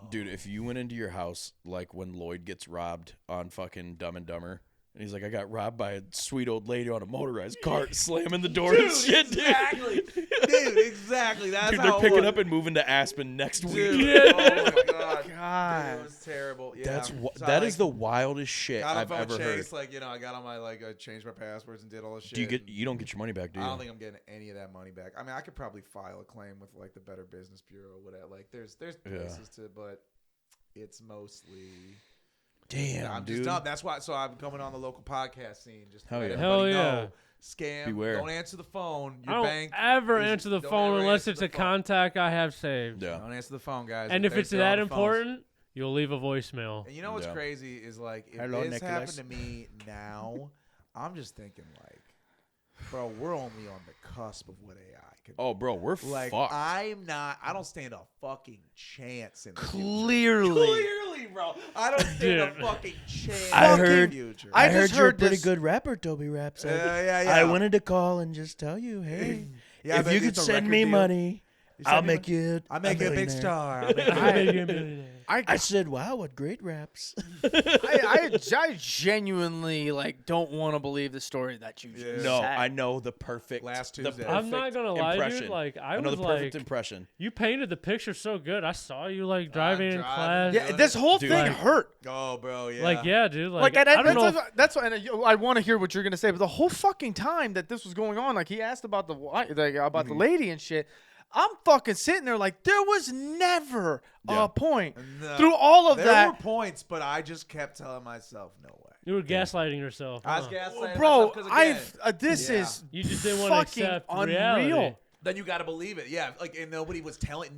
Dude, if you went into your house like when Lloyd gets robbed on fucking Dumb and Dumber, and he's like, I got robbed by a sweet old lady on a motorized cart, slamming the door and shit, exactly. Dude, exactly. That's dude, how they're picking up and moving to Aspen next week. Dude, oh my god. God. Dude, it was terrible. Yeah. That is the wildest shit got I've on ever Chase, heard. like, I got on my I changed my passwords and did all this shit. You don't get your money back, do you? I don't think I'm getting any of that money back. I mean, I could probably file a claim with like the Better Business Bureau or whatever. Like there's places to, but it's mostly Damn, I'm dude. just dumb. That's why. So I'm coming on the local podcast scene. Just to Hell let yeah. everybody Hell know, yeah. Scam. Beware. Don't answer the phone. Your I don't bank ever answer the don't phone ever unless answer it's the a phone. contact I have saved. Yeah. Don't answer the phone, guys. And if it's They're on that the phones. important, you'll leave a voicemail. And you know what's Yeah. crazy is like if Hello, this happened Nicholas. to me now, I'm just thinking like, bro, we're only on the cusp of what AI could. Oh, bro, we're like fucked. I don't stand a fucking chance in the future. Clearly, bro, I don't stand a Dude. fucking chance. I in the heard- future. I I heard just you're a heard pretty this- good rapper, TobyRaps. Yeah. I wanted to call and just tell you, hey, Yeah, if but you could it's a send record me deal. money, You send I'll me make you. I make you a big millionaire. star. I'll make you- I said, wow, what great raps. I genuinely like don't want to believe the story that you just Yeah. No, said. I know the perfect Last the Tuesday. I'm not perfect gonna lie, impression. dude. Like I know was the perfect like, impression. you painted the picture so good. I saw you like driving in driving. class. Yeah, this whole Dude, thing like- hurt. Oh, bro, yeah. Like yeah, dude. Like, Like, and I don't know. that's what, and I want to hear what you're gonna say. But the whole fucking time that this was going on, like he asked about the lady and shit. I'm fucking sitting there like there was never Yeah. a point No. through all of there that. were points, but I just kept telling myself, no way. You were gaslighting yourself. I was huh? gaslighting Bro, myself 'cause again, this Yeah. is You just didn't want to fucking accept unreal. reality. then you got to believe it. Yeah, like and nobody was telling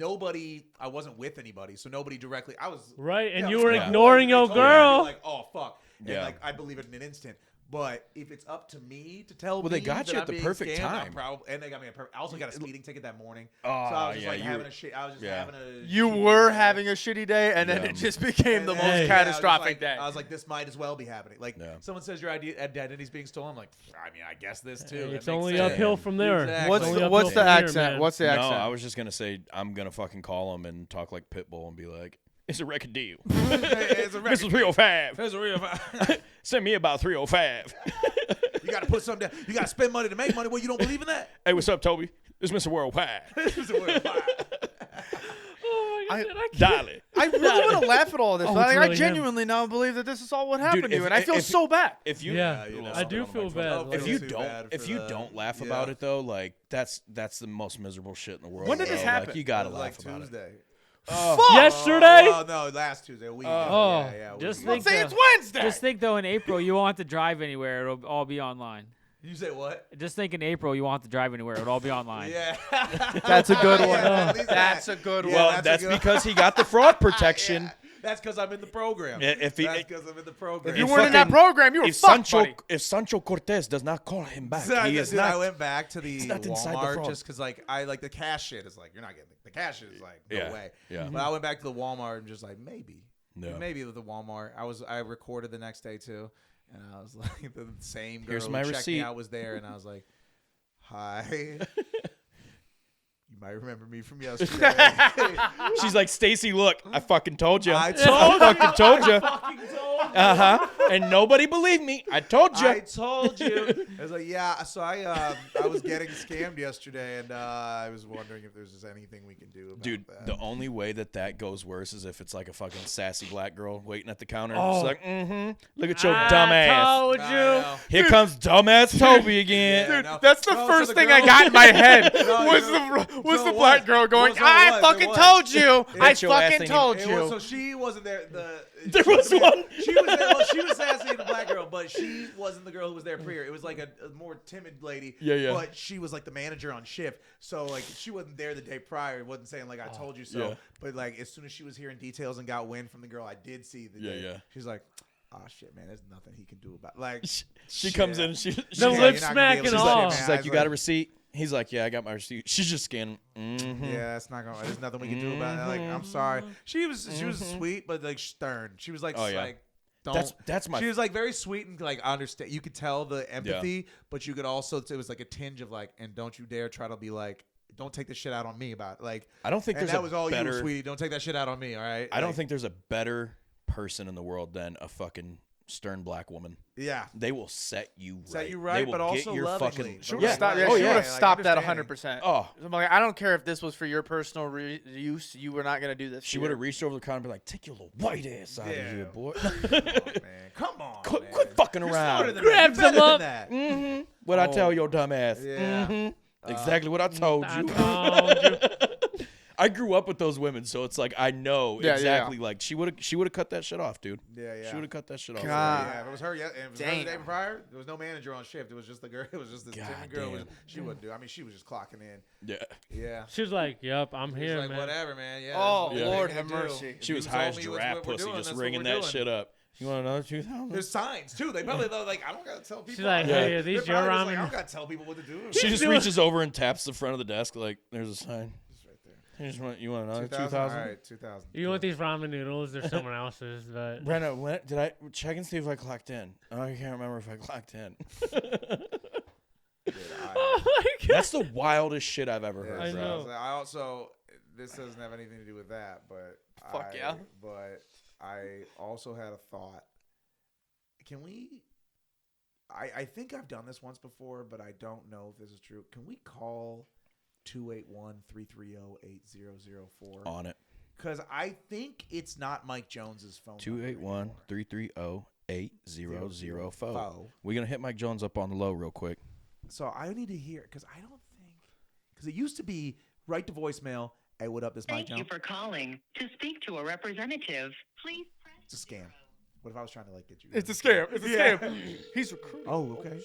I wasn't with anybody, so nobody directly. I was Right, and yeah, you I was were like, ignoring "Oh, your they told me," I'd be girl. like, oh fuck, and Yeah. like I believe it in an instant. But if it's up to me to tell, Well, they me got that you I'm at the being perfect scammed, time. and they got me a perfect. I also got a speeding ticket that morning, Oh, so I was just yeah, like you having were- a shit. I was just yeah. having a. You shitty were day. having a shitty day, and then Yeah. it just became the And most then, catastrophic I was like, day. I was like, this might as well be happening. Like, Yeah. someone says your identity's being stolen. I'm like, I mean, I guess this too. Hey, That it's makes only sense. uphill from there. Exactly. What's Only the, uphill what's the from here, accent? man. What's the No, accent? I was just gonna say I'm gonna fucking call him and talk like Pitbull and be like, "It's a record deal, It's a record. Mr. 305. It's a real. Send me about 305." You got to put something down. You got to spend money to make money. Well, you don't believe in that? Hey, what's up, Toby? It's Mr. Worldwide. It's a real fire. Oh my god, I can't. Dolly. I really want to laugh at all this. Oh, but it's I really him. genuinely now believe that this is all what happened to you, if- and I feel if- so bad. If you, Yeah, you know, I do feel bad. Oh, like- If you Too don't, bad if for you that. don't laugh Yeah. about it though, like that's the most miserable shit in the world. When did bro. this Like, happen? you gotta It was laugh like about it. Tuesday. Yesterday? Oh, no, last Tuesday. A week ago. Oh. Yeah, Just week think Let's say the- it's Wednesday. Just think though, in April you won't have to drive anywhere. It'll all be online. You say what? Just think in April you won't have to drive anywhere. It'll all be online. Yeah. That's a good one. Yeah, at least That's that. a good Yeah, one. Well, that's a good- because he got the fraud protection. Yeah, that's because I'm in the program. If he- that's because I'm in the program. If you If weren't in that fucking- program, you were If fucked, Sancho, buddy. if Sancho Cortez does not call him back, So, he is dude, not. I went back to the not inside the Walmart fraud. just because, like, I like the cash shit is like you're not getting the cash shit is like no Yeah, way. yeah. But I went back to the Walmart and just like maybe with the Walmart. I recorded the next day too, and I was like the same girl Here's who my checked receipt. me out was there, and I was like, hi. You might remember me from yesterday. She's like, Stacy, look, I fucking told you. I I told fucking told you. fucking told you. And nobody believed me. I told you. I told you. I was like, yeah. So I was getting scammed yesterday, and I was wondering if there's just anything we can do about Dude, that. the only way that goes worse is if it's like a fucking sassy black girl waiting at the counter. Oh. She's like, look at your dumbass. Told I you. know. Here comes dumbass Toby again. Yeah, Dude, no. that's the No, so first the thing girl- I got in my head No, was so the it black was. girl going, Well, so it I was, fucking it was. told you. I Get your ass fucking in told It you. was, so she wasn't there. There was one. She was there. Well, she was sassy, the black girl, but she wasn't the girl who was there pre. It was like a more timid lady. Yeah, yeah. But she was like the manager on shift, so like she wasn't there the day prior. It wasn't saying like I told you so. Yeah. But like as soon as she was hearing details and got wind from the girl, I did see the Yeah, day. yeah. She's like, oh shit, man, there's nothing he can do about like. She comes in and she's The Yeah, lip you're not gonna be able smacking to off. say, man. she's I like, was you got a receipt? He's like, yeah, I got my receipt. She's just scanning. Yeah, it's not gonna. There's nothing we can do about it. Like, I'm sorry. She was sweet, but like stern. She was like, Oh, yeah. like, don't. That's my. She was like very sweet and like understand. You could tell the empathy, but you could also it was like a tinge of like, and don't you dare try to be like, don't take this shit out on me about it. Like. I don't think And there's that a was all better. you, sweetie. Don't take that shit out on me. All right. I don't Like, think there's a better person in the world than a fucking stern black woman. Yeah. They will set you right. Set you They right, will but get also your lovingly. fucking. But She would Yeah. have stopped, Yeah, she yeah, would have like, stopped that understanding. 100%. Oh, I'm like, I don't care if this was for your personal use. You were not gonna do this. she here. would have reached over the counter and be like, "Take your little white ass out Yeah. of here, boy. Man, come on. quit, man. quit fucking You're around." smarter than Grabs that. You're him better up. than that. What I tell your dumb ass? Yeah. Exactly what I told I you. told you. I grew up with those women, so it's like I know Yeah, yeah, exactly. Like she would have cut that shit off, dude. Yeah, yeah. She would have cut that shit off. God. Yeah, if it was her, yeah, if it was her the day Damn. prior, there was no manager on shift. It was just the girl. It was just this God timid girl. damn. She wouldn't do. I mean, she was just clocking in. Yeah, Yeah. She was like, "Yep, I'm She was here, like, man." whatever, man. Yeah. Oh, this is what Lord they have do. mercy. If she you was told high as me what's giraffe what we're pussy, doing, just that's what ringing we're that doing. shit up. You want another 2,000? There's signs too. They probably they're like, I don't gotta tell people. She's like, Yeah. "Hey, are They're these your probably just like, I ramen?" don't gotta tell people what to do. She just doing- reaches over and taps the front of the desk like, "There's a sign. It's right there. You want another 2,000. 2,000? All right, 2,000. You want these ramen noodles? They're someone else's, but Brenda, when did I check and see if I clocked in? Oh, I can't remember if I clocked in. Dude, oh my god, That's the wildest shit I've ever Yeah, heard. I bro. know. I also this doesn't have anything to do with that, but Fuck yeah. But I also had a thought. Can we? I think I've done this once before, but I don't know if this is true. Can we call 281-330-8004? On it. Because I think it's not Mike Jones's phone. number 281-330-8004. We're going to hit Mike Jones up on the low real quick. So I need to hear because I don't think because it used to be right to voicemail. Hey, what up? This Mike Thank you Jones. for calling. To speak to a representative, please press It's a scam. What if I was trying to like get you? It's a scam. It's a Yeah. scam. He's recruiting. Oh, okay.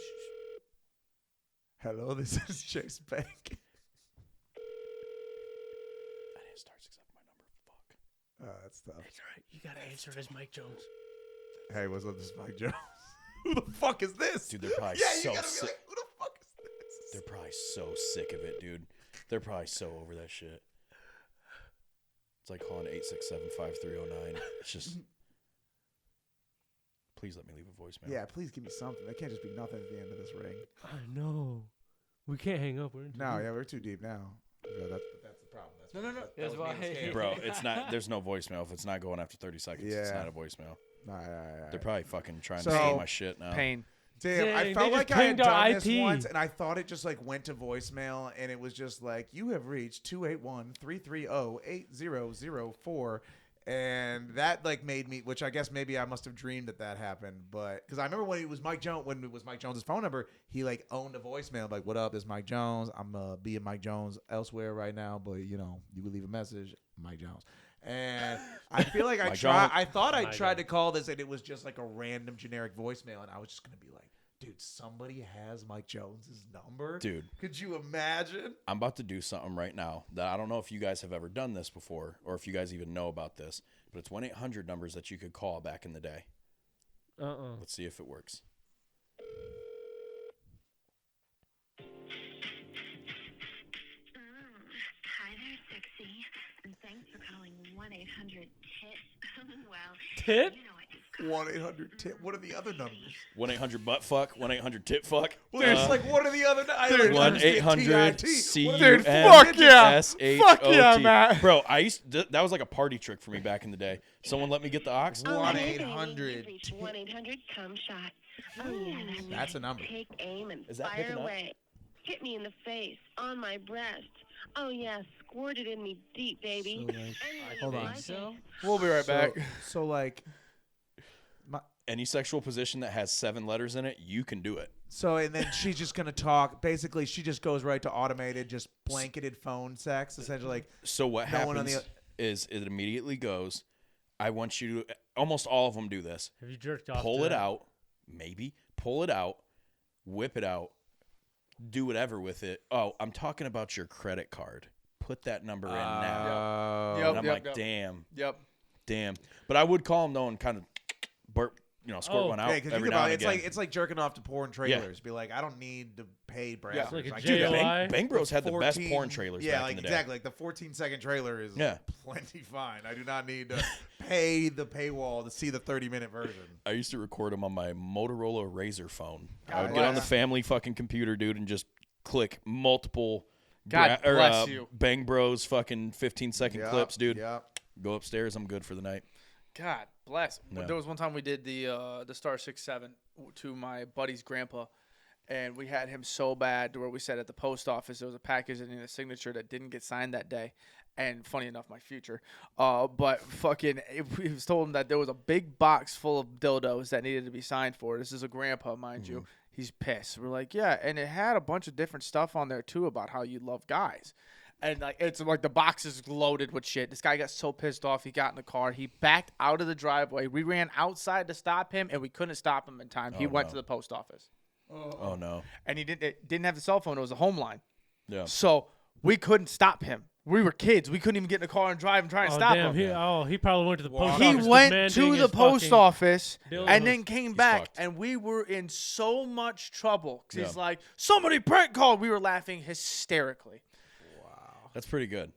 Hello, this is Chase Bank. I didn't start accepting my number. Fuck. That's tough. it's all right. You gotta answer it as Mike Jones. Hey, what's up? This is Mike Jones. Who the fuck is this? Dude, they're probably yeah, you so gotta be sick. like, who the fuck is this? They're probably so sick of it, dude. They're probably so over that shit. It's like calling 867-5309. It's just. Please let me leave a voicemail. Yeah, please give me something. That can't just be nothing at the end of this ring. I know. We can't hang up. We're in too No, deep. yeah, we're too deep now. So that's the problem. That's No. that That's was why. being a scam. Bro, it's not. There's no voicemail. If it's not going after 30 seconds, it's Yeah. not a voicemail. All right. They're probably fucking trying So- to steal my shit now. Pain. Damn, Dang, I they felt just like I had pinged our done this IP. once, and I thought it just like went to voicemail, and it was just like, you have reached 281-330-8004, and that like made me, which I guess maybe I must have dreamed that happened, but because I remember when it was Mike Jones's phone number, he like owned a voicemail, like, what up, this is Mike Jones, I'm being Mike Jones elsewhere right now, but you know, you could leave a message, Mike Jones. And I feel like Mike Jones. I thought I Mike tried Jones. to call this, and it was just like a random generic voicemail, and I was just gonna be like, dude, somebody has Mike Jones's number. Dude. Could you imagine? I'm about to do something right now that I don't know if you guys have ever done this before or if you guys even know about this, but it's 1-800 numbers that you could call back in the day. Let's see if it works. Hi there, sexy. And thanks for calling 1-800-TIT. Well, Tit? you know what it's called. 1-800-TIT. What are the other numbers? 1-800 butt fuck, 1-800 tit fuck. Well, there's like, what are the other numbers? 1-800 Dude, fuck yeah. Fuck yeah, CUNSHOT. Matt. Bro, that was like a party trick for me back in the day. Someone let me get the ox. 1-800. 1-800-CUM-SHOT. Oh, yeah, That's a number. Take aim and Is that fire picking up? away. Hit me in the face, on my breast. Oh, yeah, squirt it in me deep, baby. hold on. Like it. So We'll be right back. So like, Any sexual position that has 7 letters in it, you can do it. so and then she's just gonna talk. Basically, she just goes right to automated, just blanketed phone sex. Essentially, like So what No one on happens the- is it immediately goes, I want you to, almost all of them do this. Have you jerked off? Pull to it that? out, maybe. Pull it out, whip it out, do whatever with it. Oh, I'm talking about your credit card. Put that number in now. Yep, And I'm like, yep. damn. Yep. But I would call him though and kind of burp, squirt Oh. one out Yeah, because you every think now about and it, again. it's like jerking off to porn trailers. Be like, I don't need to pay browsers. Yeah. Like a I JOI. can- Bang Bros had the best 14 porn trailers Yeah, back like in the day. exactly. Like the 14-second trailer is Yeah. plenty fine. I do not need to pay the paywall to see the 30-minute version. I used to record them on my Motorola Razr phone. I God would get on the bless. family fucking computer, dude, and just click multiple God bless you. Bang Bros fucking 15-second Yep, clips, dude. Yep. Go upstairs. I'm good for the night. God bless. No. There was one time we did the Star 6-7 to my buddy's grandpa, and we had him so bad to where we said at the post office there was a package that needed a signature that didn't get signed that day. And funny enough, my future. But fucking, we was told him that there was a big box full of dildos that needed to be signed for. This is a grandpa, mind you. He's pissed. We're like, yeah, and it had a bunch of different stuff on there too about how you love guys. And like it's like the box is loaded with shit. This guy got so pissed off, he got in the car. He backed out of the driveway. We ran outside to stop him, and we couldn't stop him in time. He went no. to the post office, Oh, no. and he didn't have the cell phone. It was a home line, Yeah. so we couldn't stop him. We were kids. We couldn't even get in the car and drive and try and Oh, stop damn. him. He probably went to the post He office. went demanding to the his post fucking office dildos. and then came back, fucked. and we were in so much trouble. 'Cause he's Yeah. like, somebody prank called. We were laughing hysterically. That's pretty good.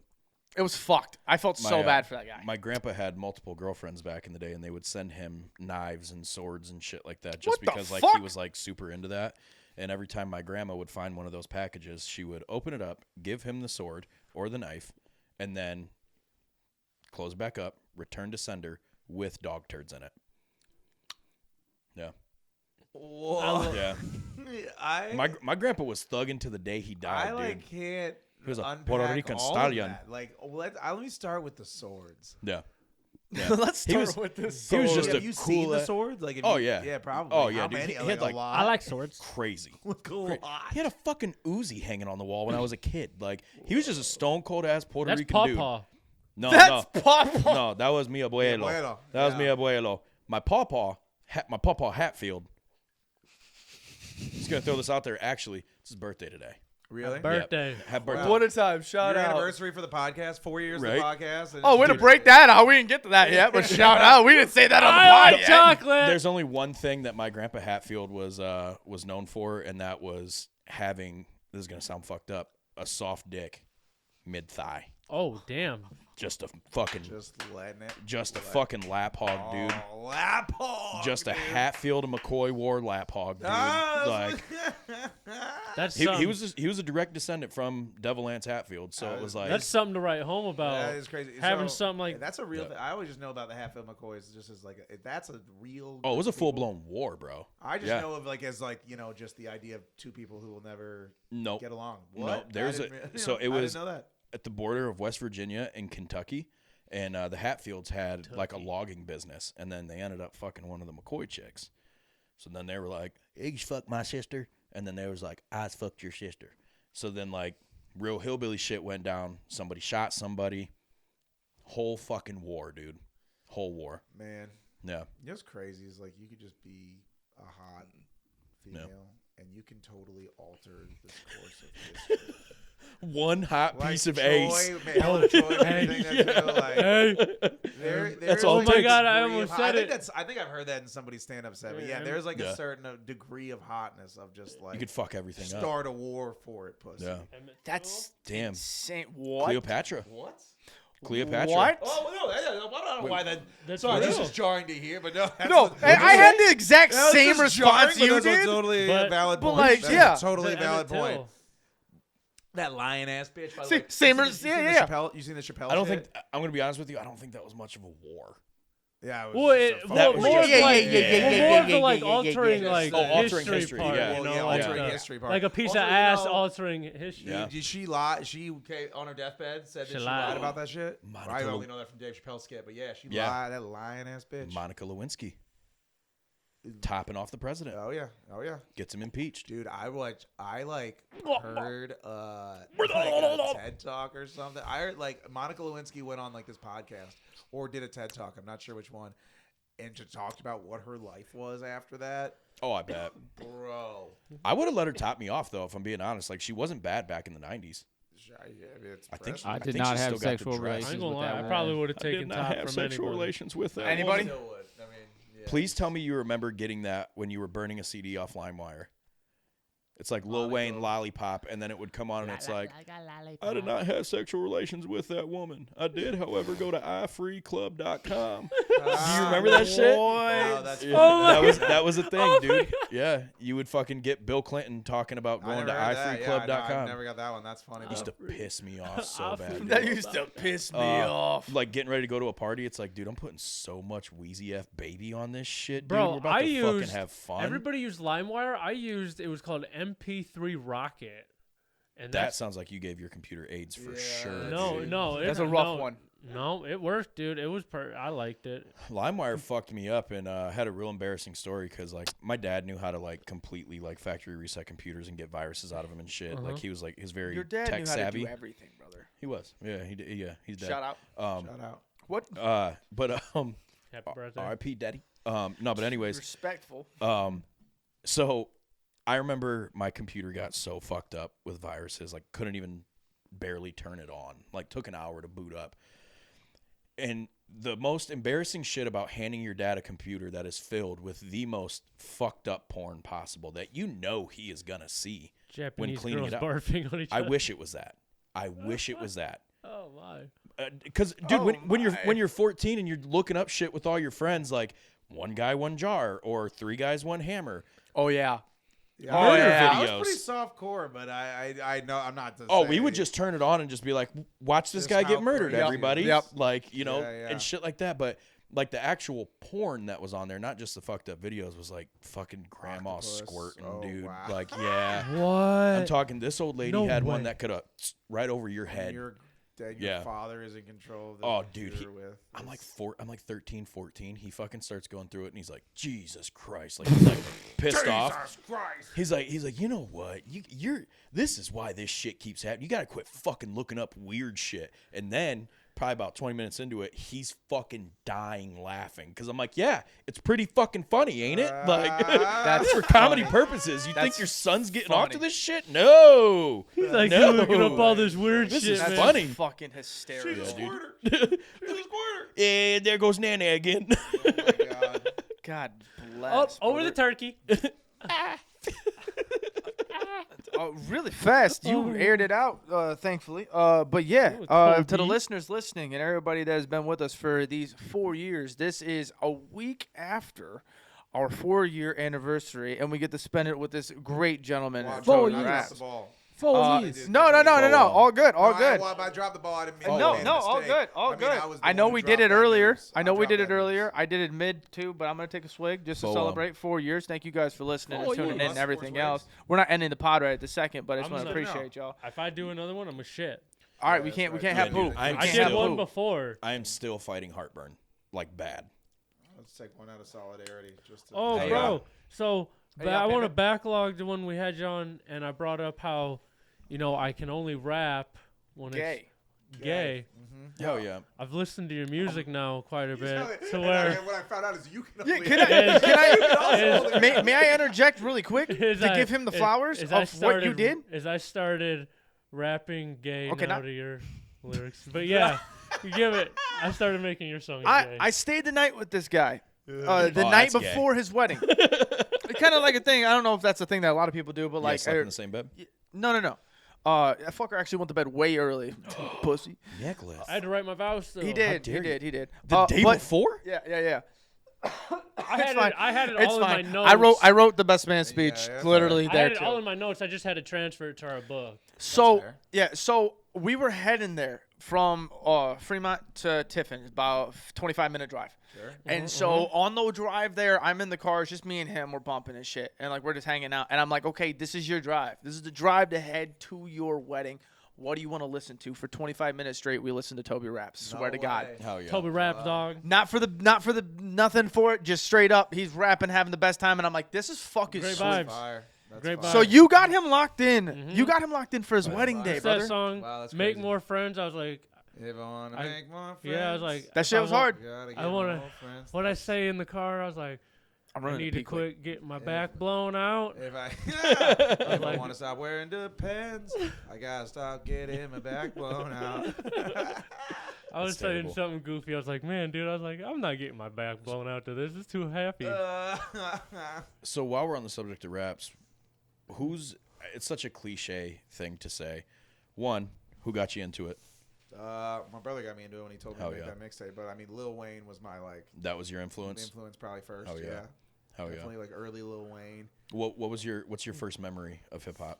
It was fucked. I felt so My, bad for that guy. My grandpa had multiple girlfriends back in the day, and they would send him knives and swords and shit like that just What the because like he fuck? was like super into that. And every time my grandma would find one of those packages, she would open it up, give him the sword or the knife, and then close it back up, return to sender with dog turds in it. Yeah. Yeah. My grandpa was thugging to the day he died, I like dude. can't. He was a unpack Puerto Rican all of stallion. that. Like, let me start with the swords. Yeah. Yeah. Let's He start was- with this. he was sword. just have a you cool seen the a- swords? Like, have Oh, you- yeah. yeah, probably. Oh, yeah, How dude. many? He Like had, a like- lot. I like swords. Crazy. Like a lot. He had a fucking Uzi hanging on the wall when I was a kid. Like he was just a stone cold ass Puerto That's Rican dude. Pawpaw. No, That's no, Papa. no. That was mi abuelo. abuelo, That was mi yeah. abuelo. My pawpaw Hatfield. Just gonna throw this out there. Actually, it's his birthday today. Really? Birthday. Happy birthday. What a time. Shout Your out. anniversary for the podcast, 4 years Right. of the podcast. and Oh, way to dude, break that out. We didn't get to that yet, but shout out. We didn't say that on the I pod like yet. chocolate. There's only one thing that my grandpa Hatfield was known for, and that was having. This is gonna sound fucked up. A soft dick, mid thigh. Oh, damn. Just a fucking. Just letting it. Just a fucking lap hog, dude. Oh, lap hog. Just a dude. Hatfield and McCoy war lap hog, dude. Ah, Like That's he something. was a direct descendant from Devil Lance Hatfield, so it was like That's something to write home about. That is crazy. Having So, something like that's a real Yeah. thing. I always just know about the Hatfield McCoys just as like that's a real. oh, it was a group of people. full blown war, bro. I just Yeah. know of like as like just the idea of two people who will never Nope. get along. No, What? there's I a- didn't so it I was- didn't know that. At the border of West Virginia and Kentucky, and the Hatfields had like a logging business, and then they ended up fucking one of the McCoy chicks. So then they were like, "You just fucked my sister," and then they was like, "I just fucked your sister." So then like real hillbilly shit went down. Somebody shot somebody. Whole fucking war, dude. Whole war. Man, Yeah. you know what's crazy is like you could just be a hot female, and you can totally alter the course of history. One hot Like piece of Troy, ace. Helen Troy, anything that's Yeah. real, like, Hey. That's all Oh it my takes. God, I degree almost of- said think it. I think I've heard that in somebody's stand-up set. But Yeah. yeah, there's like Yeah. a certain degree of hotness of just like You could fuck everything up. start a war for it, pussy. Yeah. That's Damn. insane. What? Cleopatra. What? Cleopatra. What? Oh no! I don't know why that. That's Sorry, this real. is jarring to hear, but no. that's No, what- I had the exact That was same just jarring, response but you that's a did. totally But- a valid but point. like, That's yeah. a totally Emmett valid point. Till. That lion ass bitch. By the See, way, same You as- seen yeah, the yeah. Chappelle, you seen the Chappelle? I don't shit? think. I'm gonna be honest with you. I don't think that was much of a war. Yeah. It was Well, just it, a well, That fucking- was more just- of yeah, like, yeah, yeah, well, yeah, more yeah, of the like yeah, yeah, altering yeah. like Oh, altering history history, part, yeah. you know, yeah, like altering the- history part. like a piece Also, of you ass know, altering history. Yeah. Did she lie? She on her deathbed said that She she lied. lied about that shit. Monica I Lew- only know that from Dave Chappelle's skit, but yeah, she Yeah. lied. That lying ass bitch. Monica Lewinsky. Topping off the president. Oh yeah, oh yeah, Gets him impeached. dude. I heard like a TED talk or something. I heard like Monica Lewinsky went on like this podcast or did a TED talk. I'm not sure which one, and just talked about what her life was after that. Oh, I bet. Bro, I would have let her top me off though, if I'm being honest. Like she wasn't bad back in the '90s. I mean, it's I think impressive. I I did think not she have still got the sexual dress. I ain't relations gonna with lie, that I woman. probably would have taken top from anybody. relations with that. Anybody? Still would. I mean, yeah. Please tell me you remember getting that when you were burning a CD off LimeWire. It's like Lil Monica. Wayne Lollipop, and then it would come on, and it's like, I did not have sexual relations with that woman. I did, however, go to ifreeclub.com. Do you remember that shit? Oh, that's Yeah, funny. that was a thing, dude. Yeah, you would fucking get Bill Clinton talking about I going never to heard that. Yeah, I ifreeclub.com. never got that one. That's funny. Used though. to piss me off so bad. That dude. used to piss me Uh, off. Like getting ready to go to a party, it's like, dude, I'm putting so much Wheezy F baby on this shit, dude. Bro, We're about I to fucking used have fun. Everybody used LimeWire. It was called MP3 Rocket, and That that's sounds like you gave your computer AIDS for Yeah, sure. no, dude. no. That's a rough no, one. No, it worked, dude. It was I liked it. LimeWire fucked me up and had a real embarrassing story because like my dad knew how to like completely like factory reset computers and get viruses out of them and shit. Like he was like he's very Your dad tech knew how savvy. to do everything, brother. He was, yeah, he did, yeah, he's dead. Shout out. Shout out. What? But Happy birthday. R.I.P. Daddy. No, but anyways, Respectful. so I remember my computer got so fucked up with viruses, like couldn't even barely turn it on. Like took an hour to boot up. And the most embarrassing shit about handing your dad a computer that is filled with the most fucked up porn possible that you know he is gonna see Japanese cleaning girls it up. barfing on each I other. wish it was that. I wish it was that. Oh my. Because dude, Oh when you're my. when you're 14 and you're looking up shit with all your friends, like one guy, one jar, or three guys, one hammer. Oh yeah. Yeah, Oh, yeah. I was videos. pretty soft core, but I know I'm not. To Oh, say we would just turn it on and just be like, watch this Just guy how get murdered, crazy it everybody. is. Yep. Like, you know, Yeah, yeah. and shit like that. But like the actual porn that was on there, not just the fucked up videos, was like fucking grandma Octopus. squirting, Oh, dude. wow. Like, yeah. What? I'm talking, this old lady No had way. one that could have right over your And head. your Yeah. father is in control of the Oh, dude, computer with. I'm like this. I'm like 13, 14. He fucking starts going through it and he's like, Jesus Christ. Like he's like pissed off. Jesus Christ. He's like, you know what? You're this is why this shit keeps happening. You gotta quit fucking looking up weird shit. And then probably about 20 minutes into it, he's fucking dying laughing. Cause I'm like, yeah, it's pretty fucking funny, ain't it? Like that's for comedy purposes. You think That's your son's getting off to funny. this shit? No. He's like No. looking up all this weird This shit, is man. funny. Fucking hysterical. She's a dude. squirter. She's a squirter. And there goes Nana again. Oh my god. God Oh, bless. over the brother. turkey. Really fast. You aired it out, thankfully. But yeah, Ooh, to the Toby. listeners listening and everybody that has been with us for these 4 years, this is a week after our 4-year anniversary, and we get to spend it with this great gentleman. Watch Four out, years. I dropped the ball. 4 years. No. All good. All No, good. I dropped the ball. I didn't mean No, I made a all mistake. good, all I mean, good. I was the I know one who we did it dropped that earlier. news. I know we dropped did it that news. earlier. I did it mid too, but I'm gonna take a swig just to So, celebrate 4 years. Thank you guys for listening and 4 tuning in years. and everything Sports else. We're not ending the pod right at the second, but I just I'm want to just- appreciate y'all. If I do another one, I'm a shit. All right, we that's can't right. have Yeah, dude, poop. I We I can't did have one poop. before. I am still fighting heartburn. Like bad. Let's take one out of solidarity. Just to Oh, Hey, bro. So Hey, but I want to Pivot. backlog the one we had you on, and I brought up how, I can only rap when Gay. it's gay. Hell yeah. I've listened to your music now quite a bit. And To where what I found out is you can Yeah, only may I interject really quick to give him the flowers of what you did? As I started rapping gay Okay, now now- to your lyrics. But yeah, you give it. I started making your song gay. I stayed the night with this guy. The Oh, night that's gay. before his wedding. Kind of like a thing. I don't know if that's a thing that a lot of people do, but You like, guys slept in the same bed? no. That fucker actually went to bed way early. Pussy. Nicholas. I had to write my vows still. He did. dare you. He did. The day but- before? Yeah. I had it It's all fine. in my notes. I wrote the best man speech that's literally I there had it too. all in my notes. I just had to transfer it to our book. So fair. yeah, so we were heading there from Fremont to Tiffin, about a 25-minute drive. Sure. And so on the drive there, I'm in the car. It's just me and him. We're bumping and shit, and like we're just hanging out. And I'm like, okay, this is your drive. This is the drive to head to your wedding. What do you want to listen to for 25 minutes straight? We listen to Toby Raps. Swear to God. Hell yeah. TobyRaps, dog. Not for the nothing for it. Just straight up, he's rapping, having the best time, and I'm like, this is fucking Great sweet. vibes. Fire. That's Great fire. So you got him locked in. You got him locked in for his wedding day, It's brother. that song, Wow, that's Make crazy. More Friends. I was like, If I want to I- make more friends. yeah, I was like, That if shit I was want- hard. Gotta I get wanna- more friends. What I say in the car, I was like, I'm I running need to to peak weight. quit getting my back blown out. If I like- want to stop wearing Depends, I gotta stop getting my back blown out. I was That's saying terrible. something goofy. I was like, man, dude, I was like, I'm not getting my back blown out to this. It's too happy. So while we're on the subject of raps, it's such a cliche thing to say. One, who got you into it? My brother got me into it when he told me Hell to make yeah. that mixtape. But I mean, Lil Wayne was my That was your influence? influence probably first. Hell yeah. yeah. Hell yeah. Definitely like early Lil Wayne. What's your first memory of hip hop?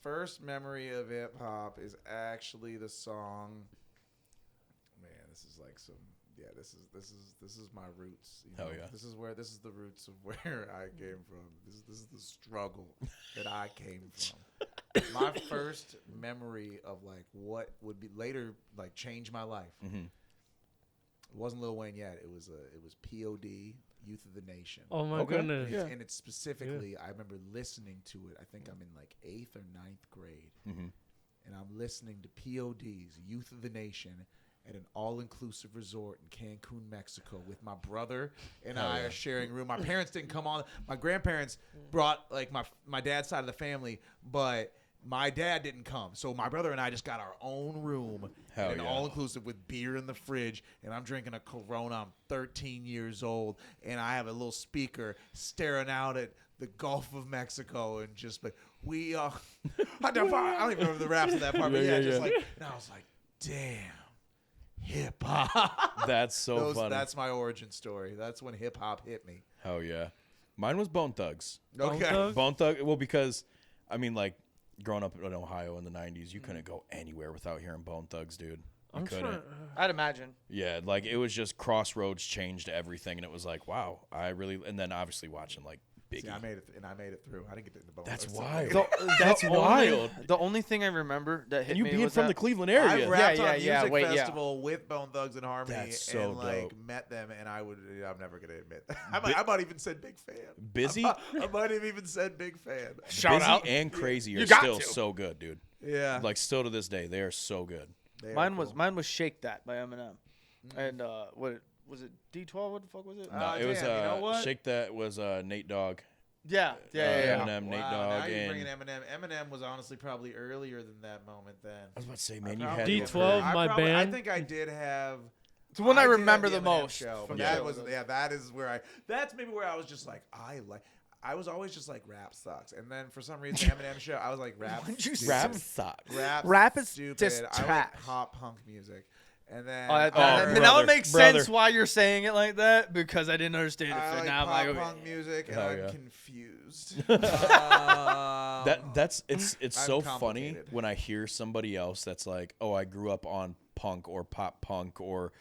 First memory of hip hop is actually the song. Man, this is like some. Yeah, this is my roots. You Hell know? yeah. This is the roots of where I came from. This is the struggle that I came from. My first memory of like what would be later like change my life. Mm-hmm. It wasn't Lil Wayne yet. It was POD, Youth of the Nation. Oh my Okay. goodness. And it's specifically, I remember listening to it. I think I'm in like 8th or 9th grade. Mm-hmm. And I'm listening to POD's Youth of the Nation at an all-inclusive resort in Cancun, Mexico with my brother and I are sharing a room. My parents didn't come on. My grandparents brought like my dad's side of the family, but my dad didn't come. So my brother and I just got our own room Hell at an yeah. all-inclusive with beer in the fridge, and I'm drinking a Corona. I'm 13 years old, and I have a little speaker staring out at the Gulf of Mexico and just like, we are. I don't even remember the raps of that part, but Yeah, just yeah. like, and I was like, damn, hip hop. That's so funny. That's my origin story. That's when hip hop hit me. Hell yeah. Mine was Bone Thugs. Bone Okay. Thugs? Bone Thug. Well, because I mean, like growing up in Ohio in the '90s, you couldn't go anywhere without hearing Bone Thugs, dude. You I'm couldn't. trying. I'd imagine. Yeah, like it was just Crossroads changed everything, and it was like, wow, I really. And then obviously watching like Biggie. See, I made it through. I didn't get into Bone That's Thugs. wild. That's wild. The only thing I remember that hit And you me being was from that the Cleveland I area. rapped Yeah, on a yeah, music wait, yeah. festival with Bone Thugs and Harmony, That's so and like dope. met them, and I'm never gonna admit that. I might even said big fan. Busy? I might have even said big fan. shout Busy out. and Crazy You are got still to. so good, dude. Yeah, Like still to this day, they are so good. They are Mine cool. was Shake That by Eminem, and what was it? D12? What the fuck was it? No, it was damn, you know what? Shake That was Nate Dogg. Yeah. Eminem, Nate Wow, Dogg, now you're and bringing Eminem. Eminem was honestly probably earlier than that moment. Then I was about to say, I man, you probably had did. D12, I my probably- I band. think I did have. It's the one I did have remember the Eminem most show, from but the that show. was that is where that's maybe where I was just like I was always just like rap sucks, and then for some reason Eminem show I was like rap. Why'd you stupid. Rap sucks. Rap is stupid. just I like trash. pop punk music, and then That brother, would make brother. sense why you're saying it like that because I didn't understand it. I But like now pop I'm like, punk music, and Hell I'm yeah. confused. It's I'm so funny complicated. when I hear somebody else that's like, oh, I grew up on punk or pop punk or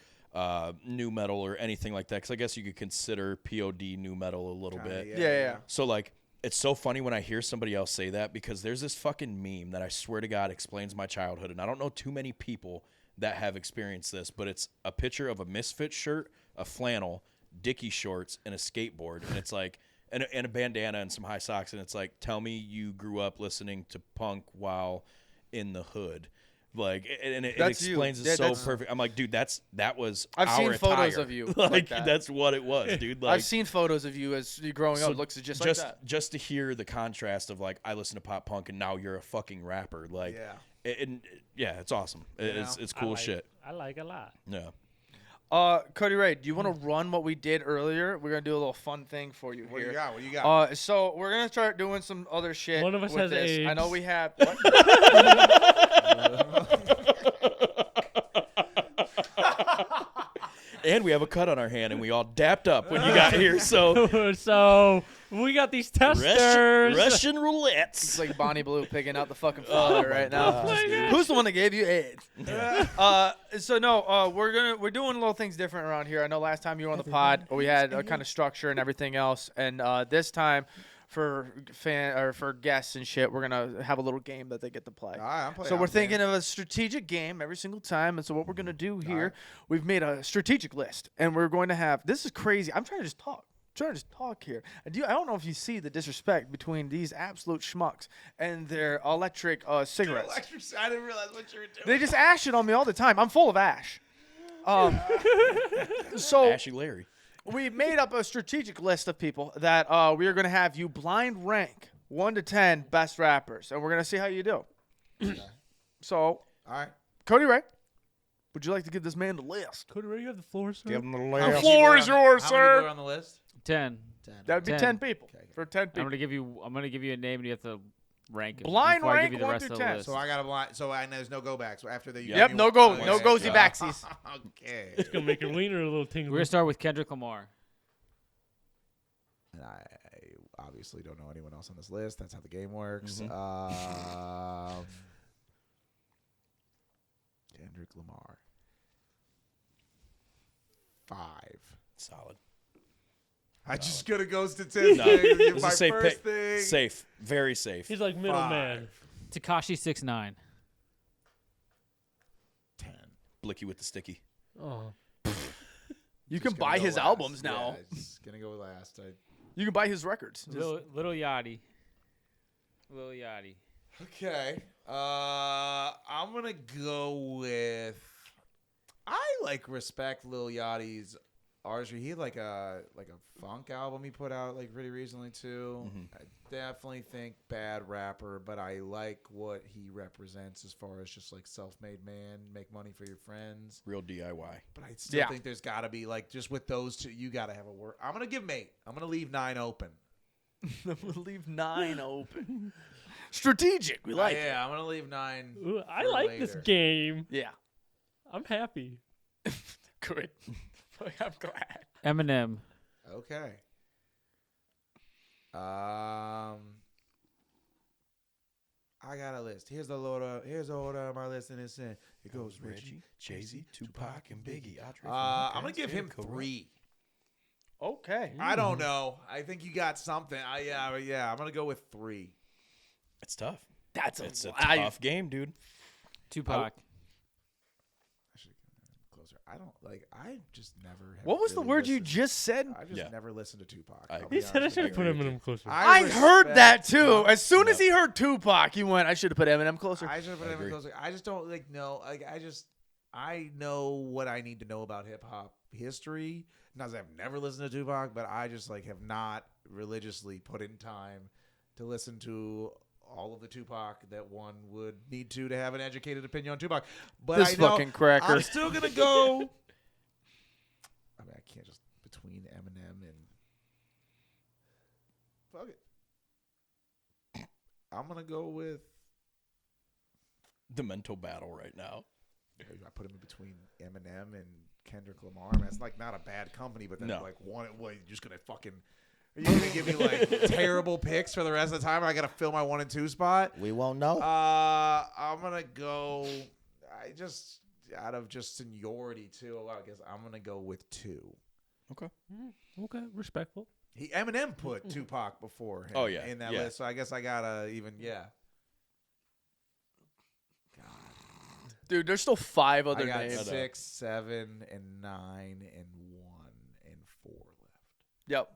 new metal or anything like that. Because I guess you could consider POD new metal a little bit. Yeah. So like, it's so funny when I hear somebody else say that because there's this fucking meme that I swear to God explains my childhood, and I don't know too many people that have experienced this, but it's a picture of a Misfit shirt, a flannel, Dickie shorts, and a skateboard, and it's like, and a bandana and some high socks, and it's like, tell me you grew up listening to punk while in the hood. Like, and it That's you. explains Yeah, it so that's- perfect. I'm like, dude, that was. I've our seen photos attire. of you like, like that. that's what it was, dude. Like, I've seen photos of you as you growing up. It looks just like that. Just to hear the contrast of like I listen to pop punk and now you're a fucking rapper. Like, Yeah. it's awesome. It's cool shit. I like a lot. Yeah. Cody Ray, do you want to run what we did earlier? We're gonna do a little fun thing for you What do here. you got? What do you got? So we're gonna start doing some other shit. One of us with has this. I AIDS. know we have. What? And we have a cut on our hand, and we all dapped up when you got here. So So we got these testers. Russian It's roulettes. like Bonnie Blue picking out the fucking father right now. Who's the one that gave you AIDS? So no, we're doing little things different around here. I know last time you were on the pod, we had a kind of structure and everything else, and this time for guests and shit, we're gonna have a little game that they get to play. All right, I'm playing. So we're thinking of a strategic game every single time, and so what we're gonna do here, we've made a strategic list, and we're going to have. This is crazy. I'm trying to just talk. Here. I don't know if you see the disrespect between these absolute schmucks and their electric cigarettes. I didn't realize what you were doing. They just ash it on me all the time. I'm full of ash. So Ashy Larry. we made up a strategic list of people that we are going to have you blind rank 1 to 10 best rappers, and we're going to see how you do. So, All right. Cody Ray, would you like to give this man the list? Cody Ray, you have the floor, sir. Give him the The last. floor is yours, How many people are sir. on the list? 10. That would be 10. 10 people. Okay. For 10 I'm people. gonna give you a name and you have to rank it. Blind before I rank give you the 1 rest through of the 10. list. So I got a blind. So there's no go backs. So after the Yep, no go, Okay. no gozy backsies. Okay. It's gonna make your wiener a little We're tingle. gonna start with Kendrick Lamar. And I obviously don't know anyone else on this list. That's how the game works. Kendrick Lamar. 5. Solid. I just gonna go statistics. No, It's it's my a safe first pick. thing. Safe. Very safe. He's like middleman. Tekashi 6ix9ine. 10. Blicky with the sticky. Oh, You Just can gonna buy go his last. albums now. Yeah, just gonna go last. You can buy his records. Lil Yachty. Lil Yachty. Okay. I'm gonna go with. I respect Lil Yachty's artistry. He had like a funk album he put out like pretty recently too. I definitely think bad rapper, but I like what he represents as far as just like self-made man, make money for your friends. Real DIY. But I still Yeah. think there's got to be like just with those two, you got to have a word. I'm gonna give him 8. I'm gonna leave 9 open. We'll leave 9 open. Strategic. We like it. Yeah, I'm gonna leave 9. ooh, I for like this later. game. Yeah. I'm happy. Good. I'm glad. Eminem. Okay. I got a list. Here's the order of my list, and it's in. It goes Reggie, Jay-Z, Tupac, and Biggie. I'm gonna give him 3. Okay. I don't know. I think you got something. Yeah. I'm gonna go with 3. It's tough. That's It's a I- tough game, dude. Tupac. I should get closer. I don't like. I just never. Have What was the really word you listened- just said? I've just Yeah. never listened to Tupac. I- I'll be He said I honest should with have put you. Eminem closer. I heard that respect- too. As soon as No. he heard Tupac, he went, I should have put Eminem closer. I should have put I him agree. closer. I just don't like know. Like I know what I need to know about hip hop history. Not that I've never listened to Tupac, but I just like have not religiously put in time to listen to all of the Tupac that one would need to have an educated opinion on Tupac. But This I know fucking cracker. I'm still gonna go. I mean, I can't just between Eminem and fuck it. I'm gonna go with. The mental battle right now. I put him in between Eminem and Kendrick Lamar. I mean, that's like not a bad company, but then No. like one, what, you're just gonna fucking. Are you gonna give me like terrible picks for the rest of the time? I gotta fill my 1 and 2 spot. We won't know. I'm gonna go. I just out of just seniority too. I guess I'm gonna go with 2. Okay. Okay, respectful. Eminem put Tupac before him. Oh, yeah. In that Yeah. list, so I guess I gotta even Dude, there's still 5 I other got names. 6, 7, and 9, and 1 and 4 left. Yep.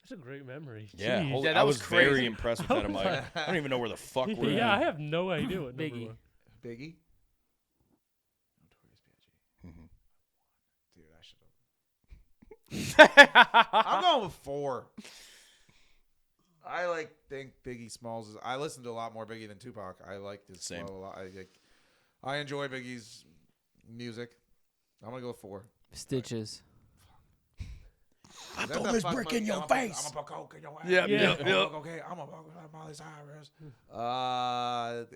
That's a great memory. Yeah, Jeez. Yeah, that I was was crazy. very impressed with that. I'm like, I don't even know where the fuck we're Yeah, I at. have no idea what number Biggie. one. Biggie. Notorious B.I.G. Mhm. Dude, I should have. I'm going with 4. I think Biggie Smalls is. I listen to a lot more Biggie than Tupac. I like this Same. flow a lot. I enjoy Biggie's music. I'm gonna go with 4. Stitches. I throw this brick in your face. I'm a coke in your ass. Yep, Yeah. yep. Okay, I'm a Miley Cyrus. That's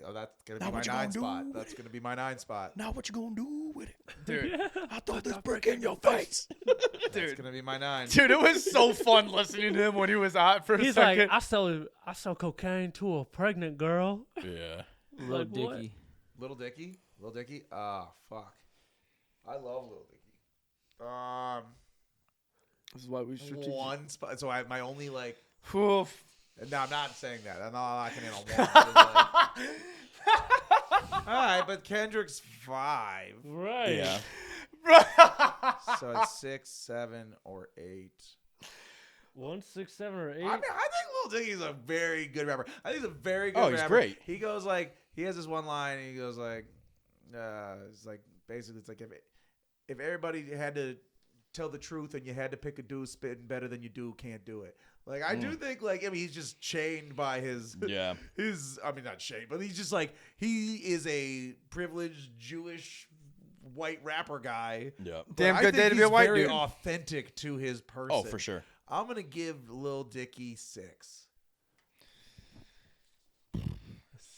gonna Now be my what you 9 gonna spot. do? That's gonna be my 9 spot. Now what you gonna do with it? Dude. I throw this brick in your face. That's Dude. gonna be my 9. Dude, it was so fun listening to him when he was hot for a He's second. like, I sell cocaine to a pregnant girl. Yeah. Lil Like, what? Dicky. Little Dicky. Ah, fuck. I love Little Dicky. This is why we strategic. 1 spot. So my only Oof. No, I'm not saying that. I'm not locking in on 1. All right, but Kendrick's 5. Right. Yeah. So it's 6, 7, or 8. 1, 6, 7, or 8. I mean, I think Lil Dicky's a very good rapper. I think he's a very good Oh, rapper. he's great. He goes he has this one line, and he goes it's basically it's like if everybody had to tell the truth and you had to pick a dude spitting better than you do, can't do it. I do think he's just chained by his Yeah. not chained, but he's just he is a privileged Jewish white rapper guy. Yeah. But Damn I good think day to be he's a white very dude. authentic to his person. Oh, for sure. I'm gonna give Lil Dicky 6.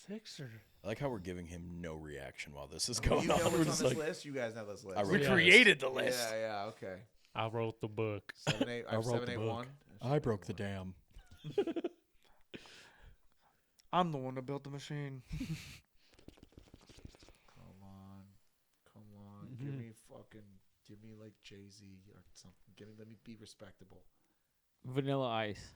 6 or I like how we're giving him no reaction while this is You going know on. We're what's on just this like, list? You guys know this list. I wrote We Yeah. created the list. Yeah, okay. I wrote the book. 7, 8. I have wrote 7, the 8, book. 1. I broke the dam. I'm the one that built the machine. Come on. Give me Jay-Z or something. Let me be respectable. Vanilla Ice.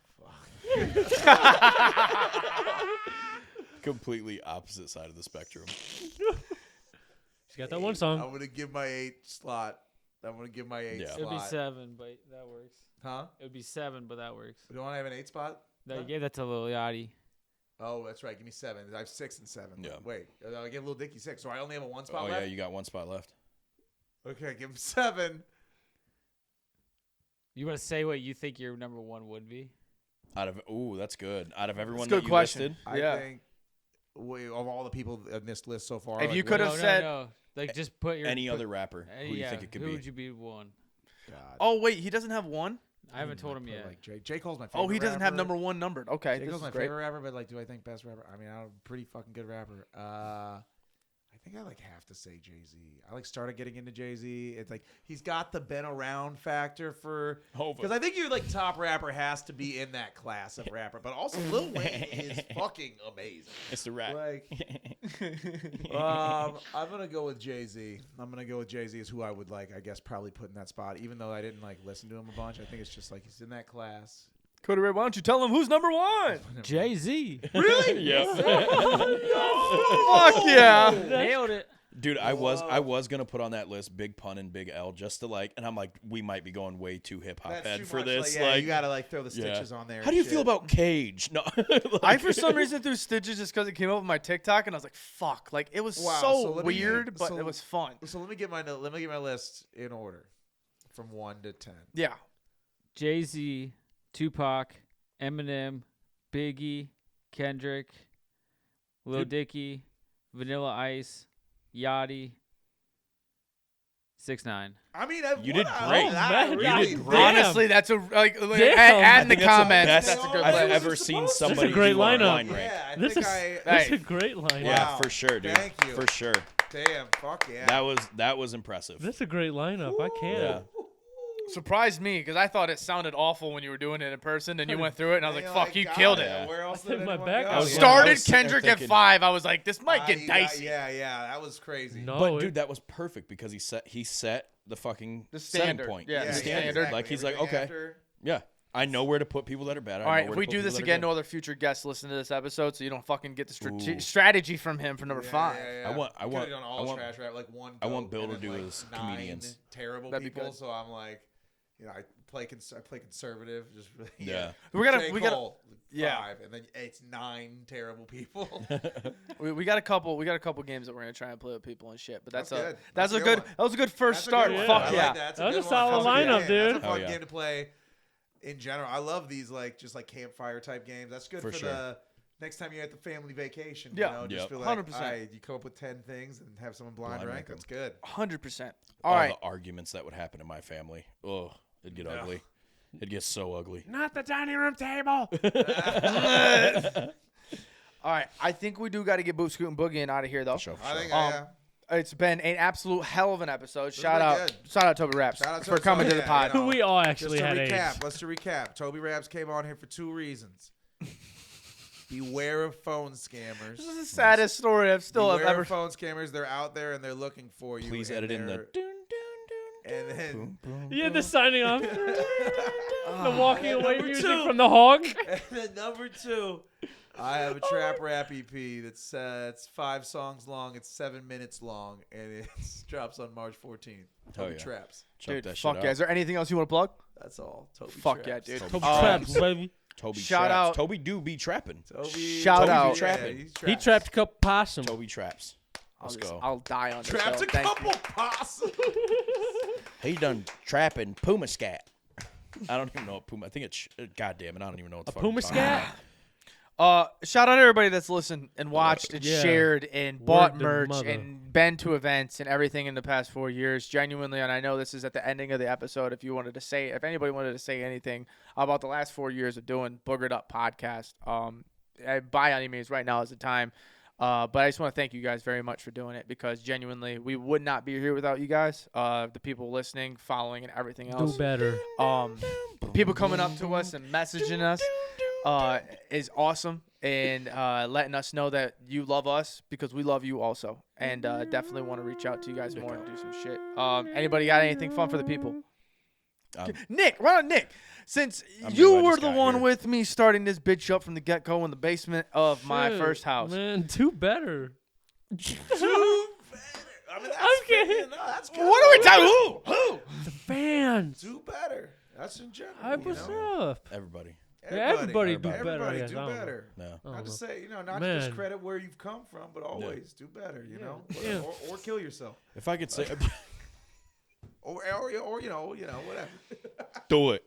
Completely opposite side of the spectrum. She's got that one song. I'm gonna give my 8 slot. I'm gonna give my 8 Yeah. slot. It would be 7, but that works. Huh? It would be 7, but that works. Do you want to have an 8 spot? No, you gave that to Lil Yachty. Oh, that's right. Give me 7. I have 6 and 7. Yeah. Wait, I give Lil Dicky 6, so I only have a 1 spot Oh, left. yeah, you got 1 spot left. Okay, give him 7. You want to say what you think your number 1 would be? That's good. Out of everyone That's a that good you question. listed, I Yeah. think of all the people in this list so far. If you what- could have no, said- no. Just put your any other rapper, who do you yeah, think it could who be? would you be 1? God. Oh wait, he doesn't have one. I haven't told him Put, yet. J. Cole's my favorite. Oh, he doesn't have rapper. number 1 numbered. Okay, J. this Cole's is my great. favorite rapper, but do I think best rapper? I mean, I'm a pretty fucking good rapper. I think I have to say Jay-Z. I started getting into Jay-Z. It's he's got the been around factor for because I think your top rapper has to be in that class of rapper, but also Lil Wayne is fucking amazing. It's the rap. I'm gonna go with Jay-Z. Jay-Z is who I would I guess probably put in that spot, even though I didn't listen to him a bunch. I think it's just he's in that class. Cody Ray, why don't you tell him who's number 1? Jay-Z. Really? Yeah. Fuck yeah. Nailed it. Dude, I was gonna put on that list Big Pun and Big L just to and I'm we might be going way too hip hop head too for much. this. You gotta throw the stitches on there. How do you and feel shit. about Cage? No, I for some reason threw Stitches just because it came up with my TikTok, and I was like, "Fuck!" It was Wow, so so let me- weird, but so- it was fun. So let me get my list in order, from 1 to 10. Yeah. Jay-Z, Tupac, Eminem, Biggie, Kendrick, Lil Dicky, Vanilla Ice, Yachty, 6ix9ine. I mean, You did wow, great. that You really did did. great. Honestly, that's a Damn. add in the That's comments. the That's a best good I've list. ever seen somebody great do on lineup. line rank. Yeah, I This think is I. this is a great line. Yeah, Wow. for sure, dude. Thank you. For sure. Damn, fuck yeah. That was impressive. This is a great lineup. I can't. Yeah. Surprised me because I thought it sounded awful when you were doing it in person, and you went through it, and I was like, You're "Fuck, you God, killed yeah. it." Where else I did took my anyone back go? out. I was Started sitting there Kendrick at thinking- 5. I was like, "This might get You dicey." yeah, that was crazy. No, But it- dude, that was perfect because he set the fucking The setting standard. point. Yeah, the the standard. standard. He's like, Everything okay, after- yeah, I know where to put people that are bad. I All know right, where if to we put do people this that are again, good. no other future guests listen to this episode, so you don't fucking get the Ooh. strategy from him for number 5. Yeah. I want- Could've done all I want- trash rap, one. I want goat Bill to and do then, his 9 comedians. Terrible That'd be people. good. So I'm like, I play conservative. Just Yeah. We gotta- J. we gotta- Cole, yeah. 5, and then it's 9 terrible people. We got a couple games that we're gonna try and play with people and shit. But that's That's a good. that's That's a a good good one. that was a good first That's a start. good one. Fuck I yeah. like that. That's That was good a one. solid That's a good lineup, game. dude. That's a Oh, fun yeah. game to play. In general, I love these just campfire type games. That's good For for sure. the next time you're at the family vacation. Yeah. You know, just Yep. feel like 100%. alright, you come up with 10 things and have someone blind Blind rank. rank 'em. That's good. 100%. All All right. the arguments that would happen in my family. Oh, it'd get ugly. It'd get so ugly. Not the dining room table. All right. I think we do got to get Boot Scoot and Boogie out of here though. For sure, for I sure. think Um, It's been an absolute hell of an episode. Shout been out, good. shout out TobyRaps Shout out to for coming to the yeah, pod. you know. We all Just actually to had recap, AIDS. let's recap. TobyRaps came on here for 2 reasons. Beware of phone scammers. This is the saddest story I've still Beware ever. of phone scammers. They're out there and they're looking for you. Please and edit in the they're- dun, dun, And then, Yeah, the signing off. The walking And away number music 2. from the hog. and then number 2, I have a trap rap EP that's it's 5 songs long. It's 7 minutes long, and it drops on March 14th. Toby yeah. Traps. Chuck Dude, that fuck shit yeah. out. Is there anything else you want to plug? That's all. Toby Fuck Traps. yeah, dude. Toby Traps, baby. Toby Shout traps. out- Toby do be trapping. Toby, Shout Toby out. Trapping. he's He trapped a couple possum. Toby traps. Let's go. I'll die on this. Trapped show. a Thank couple you. possums. He done trapping puma scat. I don't even know what puma. I think it's. God damn it! I don't even know what the fuck. Puma I'm talking scat? about. Shout out to everybody that's listened and watched and Yeah. shared and bought Word to merch mother. and been to events and everything in the past 4 years. Genuinely, and I know this is at the ending of the episode. If anybody wanted to say anything about the last 4 years of doing Boogered Up podcast, by any means, right now is the time. But I just want to thank you guys very much for doing it because genuinely, we would not be here without you guys. The people listening, following, and everything Do else. better. People coming up to us and messaging us is awesome and letting us know that you love us because we love you also and definitely want to reach out to you guys more and do some shit. Anybody got anything fun for the people? Nick, right on Nick. Since I'm you new, I were just the got one here. with me starting this bitch up from the get-go in the basement of my Shit, first house. Man, do better. I mean, that's I'm kidding. fair. No, that's good. What are we talking? Who? The fans. Do better. That's in general. Hi, what's up? Everybody. Everybody do better, Everybody yes, do I don't know. better. No. I Not don't to know. say, not to Man. discredit where you've come from, but always do better. You know, Yeah. or kill yourself, If I could say, or whatever. do it.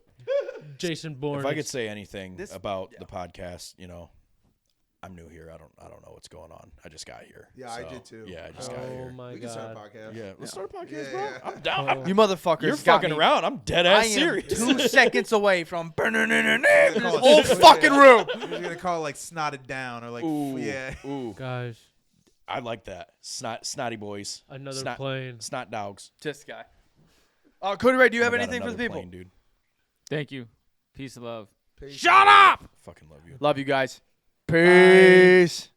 Jason Bourne. If I could say anything This- about the podcast, I'm new here. I don't know what's going on. I just got here. Yeah, I So, did too. Yeah, I just got Oh here. my We can start a god. podcast. Yeah, let's start a podcast, Yeah, bro. yeah. I'm down. Oh. You motherfuckers You're got fucking me. around. I'm dead I ass am serious. 2 seconds away from burning We're this gonna call whole it- fucking room. We're gonna call it like snotted down or like Ooh, yeah. ooh. Guys, I like that. Snotty boys. another Snot- plane. Snot dogs. This guy. Cody Ray, do you have I got anything for the another people? plane, dude. Thank you. Peace and love. Shut up! Fucking love you. Love you guys. Peace.